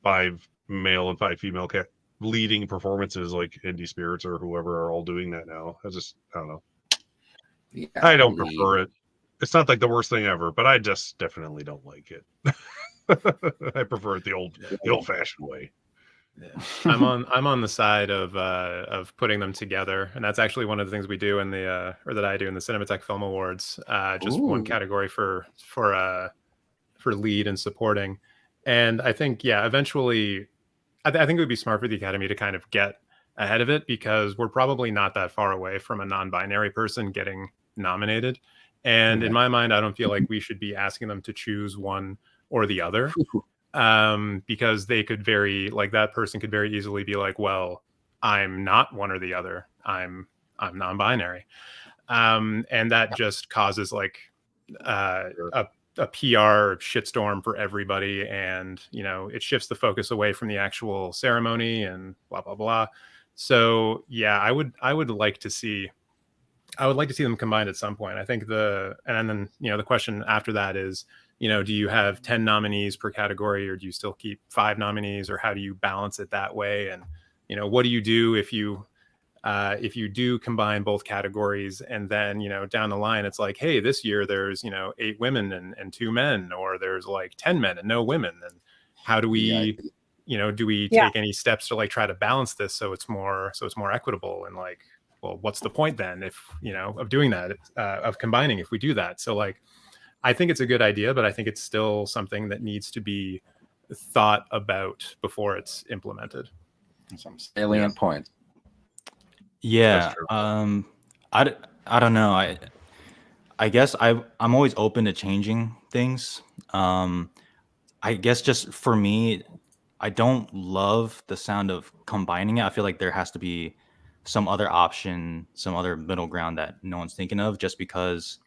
5 male and 5 female leading performances like Indie Spirits or whoever are all doing that now. I don't know. Yeah, I don't prefer it. It's not like the worst thing ever, but I just definitely don't like it. I prefer it the old fashioned way. Yeah. I'm on the side of putting them together, and that's actually one of the things we do in the or that I do in the Cinematheque Film Awards. Just one category for lead and supporting, and I think eventually, I think it would be smart for the Academy to kind of get ahead of it, because we're probably not that far away from a non-binary person getting nominated, and in my mind, I don't feel like we should be asking them to choose one or the other. Because they could that person could very easily be like, well, I'm not one or the other. I'm non-binary. And that just causes like a PR shitstorm for everybody. And, you know, it shifts the focus away from the actual ceremony and blah, blah, blah. So yeah, I would like to see them combined at some point. I think and then, you know, the question after that is, you know, do you have 10 nominees per category, or do you still keep 5 nominees, or how do you balance it that way? And, you know, what do you do if you do combine both categories, and then, you know, down the line, it's like, hey, this year there's, you know, 8 women and 2 men, or there's like 10 men and no women. And how do we, you know, do we take any steps to like try to balance this so it's more equitable? And like, well, what's the point then if, you know, of doing that, of combining if we do that? So like, I think it's a good idea, but I think it's still something that needs to be thought about before it's implemented. Some salient points. Yeah. I don't know. I guess I'm always open to changing things. I guess just for me, I don't love the sound of combining it. I feel like there has to be some other option, some other middle ground that no one's thinking of, just because,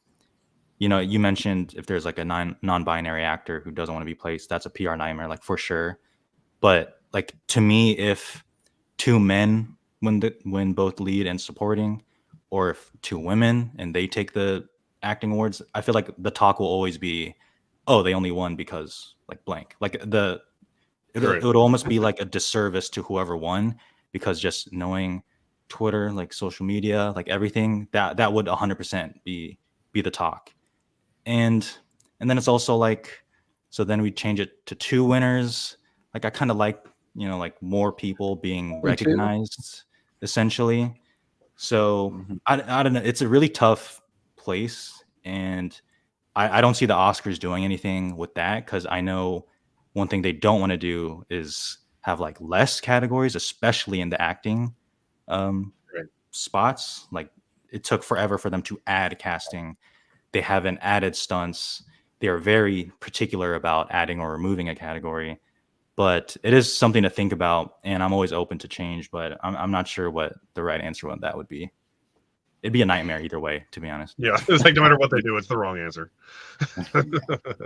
you know, you mentioned if there's like a non-binary actor who doesn't want to be placed, that's a PR nightmare, like for sure. But like, to me, if 2 men win both lead and supporting, or if two women and they take the acting awards, I feel like the talk will always be, oh, they only won because like blank. Like it would almost be like a disservice to whoever won, because just knowing Twitter, like social media, like everything, that would 100% be the talk. And then it's also like, so then we change it to two winners. Like I kind of like, like more people being recognized essentially. So I don't know. It's a really tough place, and I don't see the Oscars doing anything with that, because I know one thing they don't want to do is have like less categories, especially in the acting spots. Like it took forever for them to add casting. They haven't added stunts. They are very particular about adding or removing a category. But it is something to think about, and I'm always open to change, but I'm not sure what the right answer on that would be. It'd be a nightmare either way, to be honest. Yeah, it's like no matter what they do, it's the wrong answer.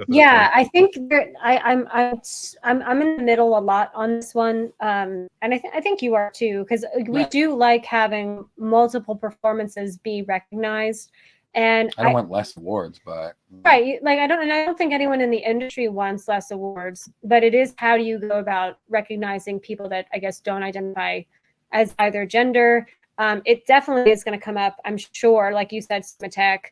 Yeah, I think I'm in the middle a lot on this one, and I think you are too, because we do like having multiple performances be recognized. And I don't want less awards, but right, like I don't think anyone in the industry wants less awards, but it is, how do you go about recognizing people that I guess don't identify as either gender? It definitely is going to come up, I'm sure, like you said, Smatek.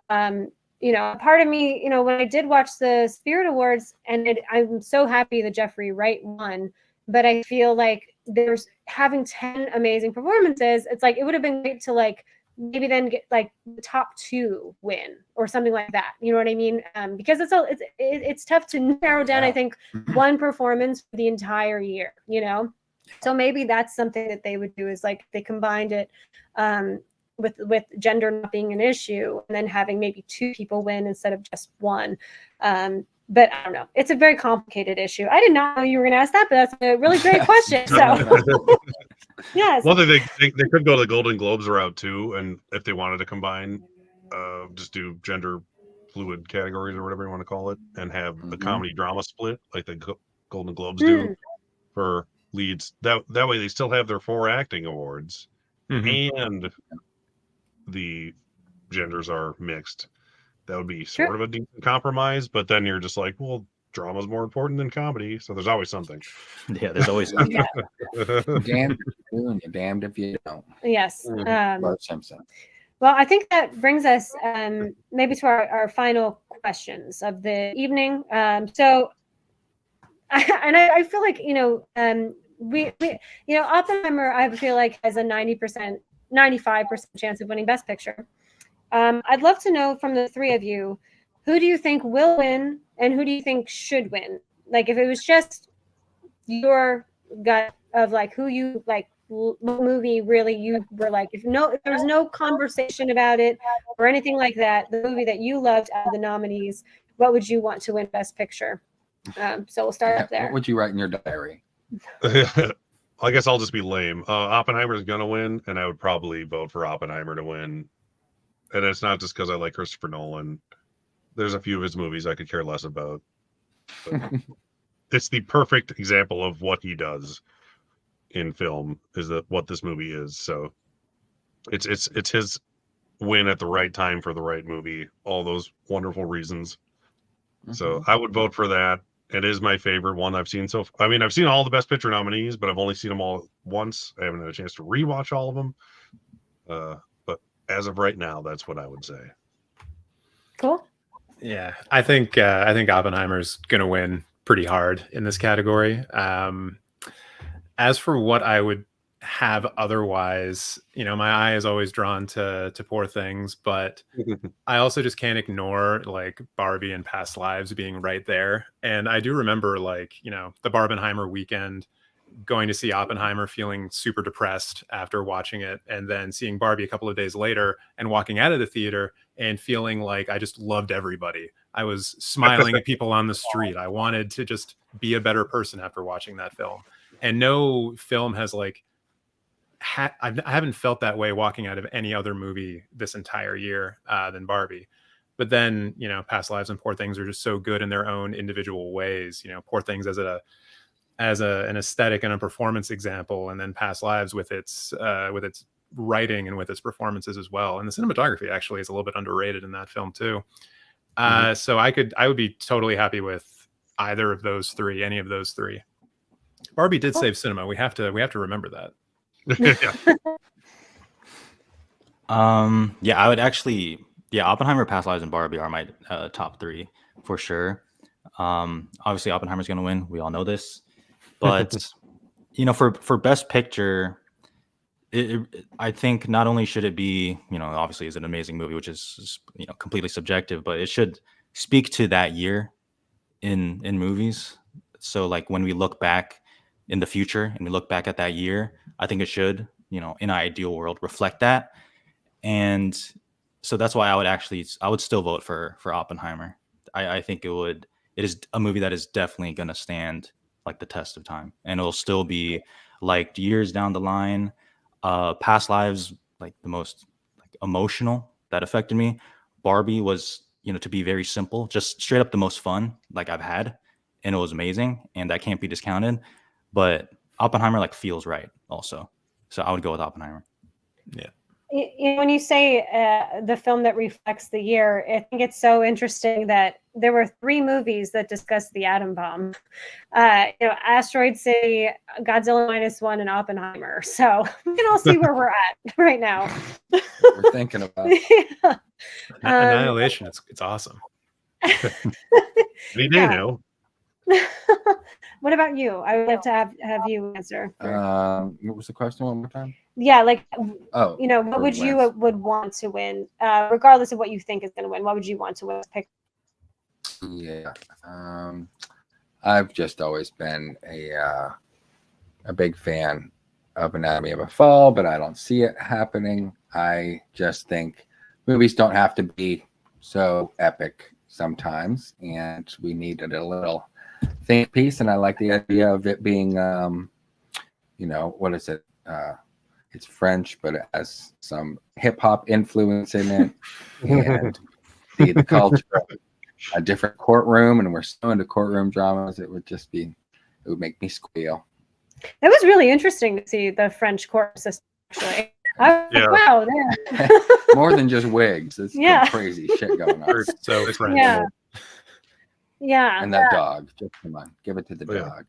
Part of me, when I did watch the Spirit Awards, and I'm so happy that Jeffrey Wright won, but I feel like there's having 10 amazing performances. It's like, it would have been great to like maybe then get like the top 2 win or something like that. You know what I mean? Because it's tough to narrow down, I think, one performance for the entire year, So maybe that's something that they would do, is like they combined it with gender not being an issue, and then having maybe 2 people win instead of just one. But I don't know. It's a very complicated issue. I did not know you were going to ask that, but that's a really great question. So, yes. Well, they could go the Golden Globes route too, and if they wanted to combine, just do gender fluid categories or whatever you want to call it, and have the comedy drama split like the Golden Globes do for leads. That way they still have their 4 acting awards, and the genders are mixed. That would be sort of a decent compromise, but then you're just like, well, drama's more important than comedy, so there's always something. Yeah, there's always something. Damned if you do and you're damned if you don't. Yes. Bart Simpson. Well, I think that brings us maybe to our final questions of the evening. I feel like, we Oppenheimer, I feel like, has a 90%, 95% chance of winning Best Picture. I'd love to know from the 3 of you, who do you think will win and who do you think should win? Like, if it was just your gut of like who you like, what movie really you were like, if there was no conversation about it or anything like that, the movie that you loved out of the nominees, what would you want to win Best Picture? So we'll start up there. What would you write in your diary? I guess I'll just be lame. Oppenheimer's gonna win, and I would probably vote for Oppenheimer to win. And it's not just because I like Christopher Nolan. There's a few of his movies I could care less about. It's the perfect example of what he does in film, is that what this movie is. So it's his win at the right time for the right movie. All those wonderful reasons. So I would vote for that. It is my favorite one I've seen I've seen all the Best Picture nominees, but I've only seen them all once. I haven't had a chance to rewatch all of them. But as of right now, that's what I would say. Cool. Yeah, I think Oppenheimer's going to win pretty hard in this category. As for what I would have otherwise, my eye is always drawn to Poor Things, but I also just can't ignore like Barbie and Past Lives being right there. And I do remember the Barbenheimer weekend, going to see Oppenheimer feeling super depressed after watching it, and then seeing Barbie a couple of days later and walking out of the theater and feeling like I just loved everybody. I was smiling at people on the street. I wanted to just be a better person after watching that film. And no film has I haven't felt that way walking out of any other movie this entire year than Barbie. But then, Past Lives and Poor Things are just so good in their own individual ways. Poor Things as a as an aesthetic and a performance example, and then Past Lives with its writing and with its performances as well. And the cinematography actually is a little bit underrated in that film too. So I would be totally happy with either of those three, any of those three. Barbie did save cinema. We have to remember that. Yeah, I would actually, Oppenheimer, Past Lives, and Barbie are my top three for sure. Obviously Oppenheimer's going to win. We all know this, but for Best Picture, I think not only should it be, obviously is an amazing movie, which is, completely subjective, but it should speak to that year in movies. So like when we look back in the future and we look back at that year, I think it should, in an ideal world, reflect that. And so that's why I would still vote for Oppenheimer. I think it is a movie that is definitely going to stand like the test of time, and it'll still be liked years down the line. Past Lives, like the most like emotional that affected me. Barbie was, to be very simple, just straight up the most fun like I've had, and it was amazing, and that can't be discounted. But Oppenheimer like feels right also, so I would go with Oppenheimer. Yeah. When you say the film that reflects the year, I think it's so interesting that there were 3 movies that discussed the atom bomb. Asteroid City, Godzilla -1, and Oppenheimer. So we can all see where we're at right now. We're thinking about. Yeah. Annihilation. It's awesome. Any day now. What about you? I would love to have you answer. What was the question one more time? Yeah, like, Oh, what would you would want to win, regardless of what you think is going to win? What would you want to win? Pick. Yeah, I've just always been a big fan of Anatomy of a Fall, but I don't see it happening. I just think movies don't have to be so epic sometimes, and we needed a little think piece. And I like the idea of it being, what is it? It's French, but it has some hip hop influence in it, and the culture of a different courtroom. And we're so into courtroom dramas, it would make me squeal. It was really interesting to see the French court system. Actually, wow, more than just wigs. It's some crazy shit going on. So French. Yeah, and that dog. Just come on, give it to the dog.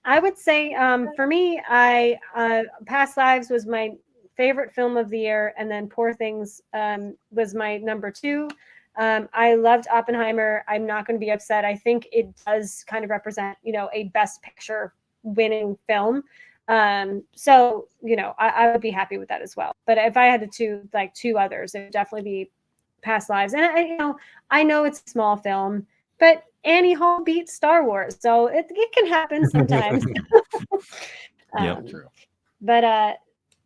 I would say, for me, Past Lives was my favorite film of the year, and then Poor Things was my number 2. I loved Oppenheimer. I'm not going to be upset. I think it does kind of represent, a Best Picture winning film. So, I would be happy with that as well. But if I had to choose like 2 others, it would definitely be Past Lives. And I know it's a small film, but Annie Hall beat Star Wars, so it can happen sometimes. True. But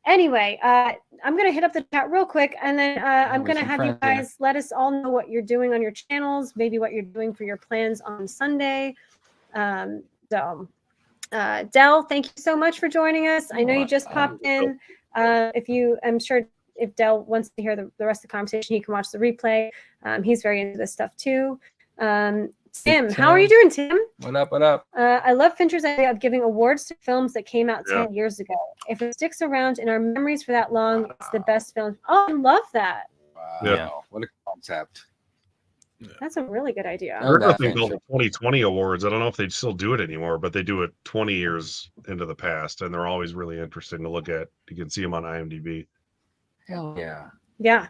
anyway, I'm going to hit up the chat real quick, and then I'm going to have you guys let us all know what you're doing on your channels, maybe what you're doing for your plans on Sunday. Del, thank you so much for joining us. I know you just popped in. I'm sure if Del wants to hear the rest of the conversation, he can watch the replay. He's very into this stuff too. Tim, how are you doing, Tim? What up? I love Fincher's idea of giving awards to films that came out 10 years ago. If it sticks around in our memories for that long, it's the best film. Oh, I love that. Wow. Yeah. What a concept. That's a really good idea. There's nothing called the 2020 awards. I don't know if they still do it anymore, but they do it 20 years into the past, and they're always really interesting to look at. You can see them on IMDb. Hell yeah. Yeah.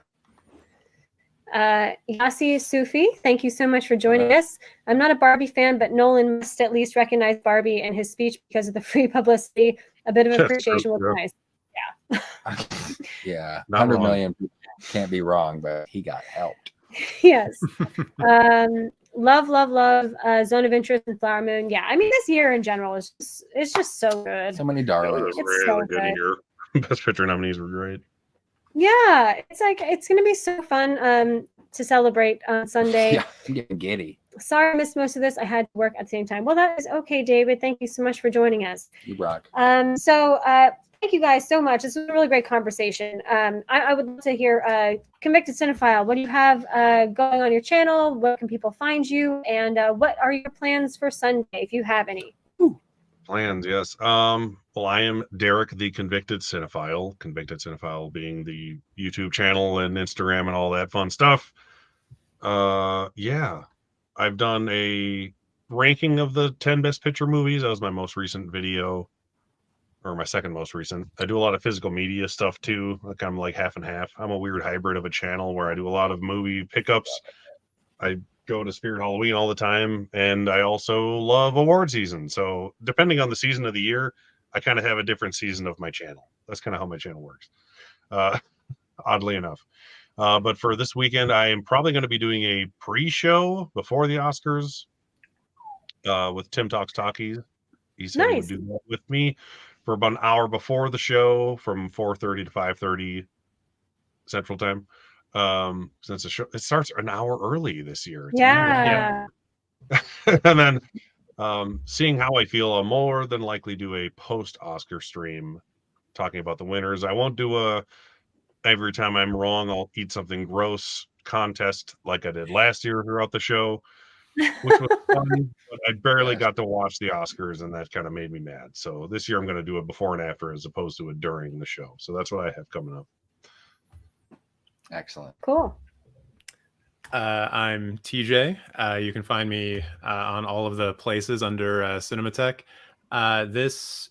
Yasi Sufi, thank you so much for joining us. I'm not a Barbie fan, but Nolan must at least recognize Barbie in his speech because of the free publicity. A bit of appreciation was nice. Yeah. Yeah. 100 million people can't be wrong, but he got helped. Yes. Love Zone of Interest and Flower Moon. Yeah, I mean, this year in general is just so good. So many darlings. It was really good year. Best Picture nominees were great. Yeah, it's gonna be so fun to celebrate on Sunday. Yeah, I'm getting giddy. Sorry I missed most of this. I had to work at the same time. Well, that is okay, David. Thank you so much for joining us. You rock. So thank you guys so much. This was a really great conversation. I would love to hear Convicted Cinephile. What do you have going on your channel? Where can people find you? And what are your plans for Sunday, if you have any? plans, yes. Well, I am Derek, the Convicted Cinephile. Convicted Cinephile being the YouTube channel and Instagram and all that fun stuff. Yeah, I've done a ranking of the 10 best picture movies. That was my most recent video, or my second most recent. I do a lot of physical media stuff too. Like I'm like half and half. I'm a weird hybrid of a channel where I do a lot of movie pickups. I go to Spirit Halloween all the time, and I also love award season. So depending on the season of the year, I kind of have a different season of my channel. That's kind of how my channel works. Oddly enough. But for this weekend, I am probably going to be doing a pre-show before the Oscars with Tim Talks Talkies. He said he would do that with me for about an hour before the show, from 4:30 to 5:30 Central Time. Since the show it starts an hour early this year. Yeah. And then seeing how I feel, I'll more than likely do a post-Oscar stream talking about the winners. I won't do a every time I'm wrong, I'll eat something gross contest like I did last year throughout the show, which was fun, but I barely got to watch the Oscars, and that kind of made me mad. So this year I'm going to do it before and after as opposed to it during the show. So that's what I have coming up. Excellent. Cool. I'm TJ. You can find me on all of the places under Cinematech. This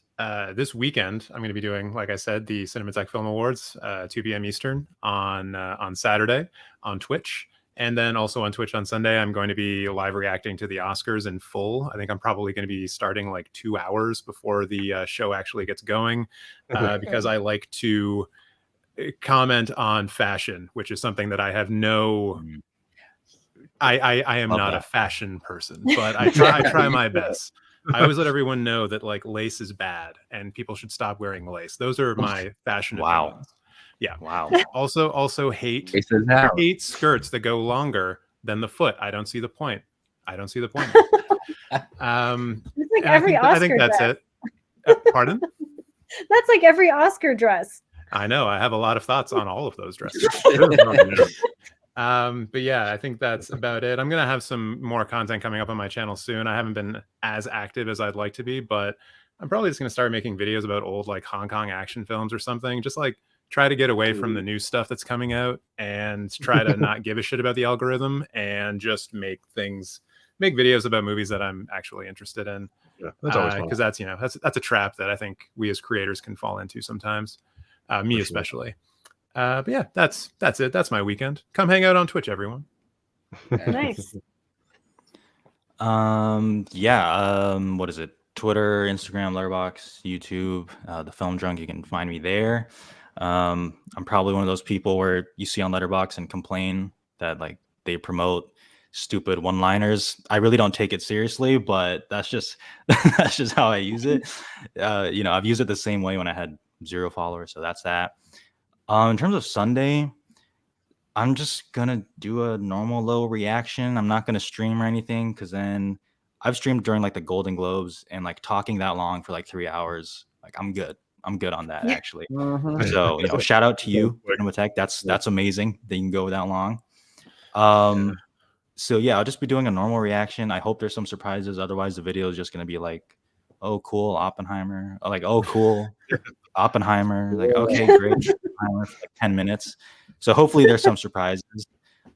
weekend, I'm going to be doing, like I said, the Cinematech Film Awards, 2 p.m. Eastern on Saturday on Twitch. And then also on Twitch on Sunday, I'm going to be live reacting to the Oscars in full. I think I'm probably going to be starting like 2 hours before the show actually gets going, because I like to comment on fashion, which is something that I have no... I am not a fashion person, but I try my best. I always let everyone know that like lace is bad and people should stop wearing lace. Those are my fashion opinions. Yeah. Wow. Also hate skirts that go longer than the foot. I don't see the point. It's like every Oscar I think that's dress. it. Pardon? That's like every Oscar dress. I know. I have a lot of thoughts on all of those dresses. But yeah, I think that's about it. I'm going to have some more content coming up on my channel soon. I haven't been as active as I'd like to be, but I'm probably just going to start making videos about old like Hong Kong action films or something. Just like try to get away from the new stuff that's coming out and try to not give a shit about the algorithm and just make videos about movies that I'm actually interested in. Yeah, that's always fun. Because that's a trap that I think we as creators can fall into sometimes. Me especially. But yeah, that's it. That's my weekend. Come hang out on Twitch, everyone. Nice. What is it? Twitter, Instagram, Letterboxd, YouTube, the Film Drunk. You can find me there. I'm probably one of those people where you see on Letterboxd and complain that like they promote stupid one-liners. I really don't take it seriously, but that's just how I use it. I've used it the same way when I had 0 followers, so that's that. In terms of Sunday, I'm just gonna do a normal low reaction. I'm not gonna stream or anything, because then I've streamed during like the Golden Globes, and like talking that long for like 3 hours, like I'm good on that actually. So shout out to you, Cinematech. That's amazing that you can go that long. So yeah, I'll just be doing a normal reaction. I hope there's some surprises. Otherwise, the video is just gonna be like, oh cool, Oppenheimer. Like, oh cool, Oppenheimer. Like, okay, great. For like 10 minutes. So hopefully there's some surprises.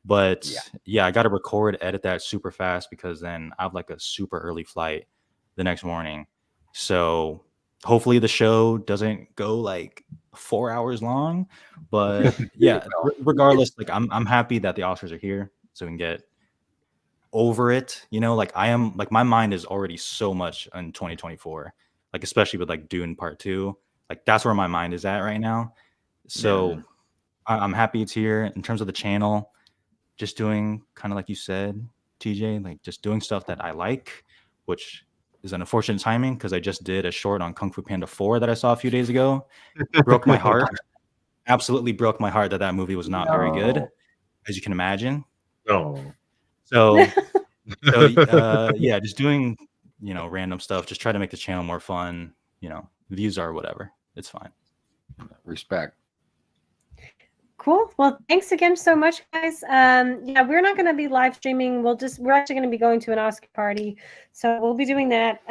But yeah, I got to record, edit that super fast, because then I have like a super early flight the next morning. So hopefully the show doesn't go like 4 hours long. But yeah, regardless, like I'm happy that the Oscars are here, so we can get over it. Like I am, like my mind is already so much in 2024, like especially with like Dune Part 2. Like that's where my mind is at right now. So I'm happy it's here. In terms of the channel, just doing kind of like you said, TJ, like just doing stuff that I like, which is an unfortunate timing because I just did a short on Kung Fu Panda 4 that I saw a few days ago. Broke my heart. Absolutely broke my heart that movie was not very good, as you can imagine. So yeah, just doing, random stuff. Just try to make the channel more fun. Views are whatever. It's fine. Respect. Cool. Well, thanks again so much, guys. Yeah, we're not going to be live streaming. We're actually going to be going to an Oscar party, so we'll be doing that.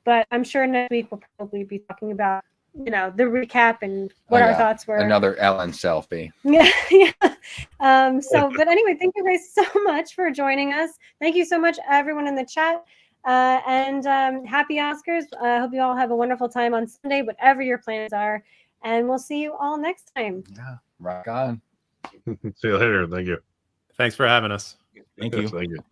But I'm sure next week we'll probably be talking about, the recap and what Oh, our yeah. thoughts were. Another Ellen selfie. Yeah, yeah. But anyway, thank you guys so much for joining us. Thank you so much, everyone in the chat. And happy Oscars. I hope you all have a wonderful time on Sunday, whatever your plans are. And we'll see you all next time. Yeah, rock on. See you later. Thank you. Thanks for having us. Thank you. Thank you.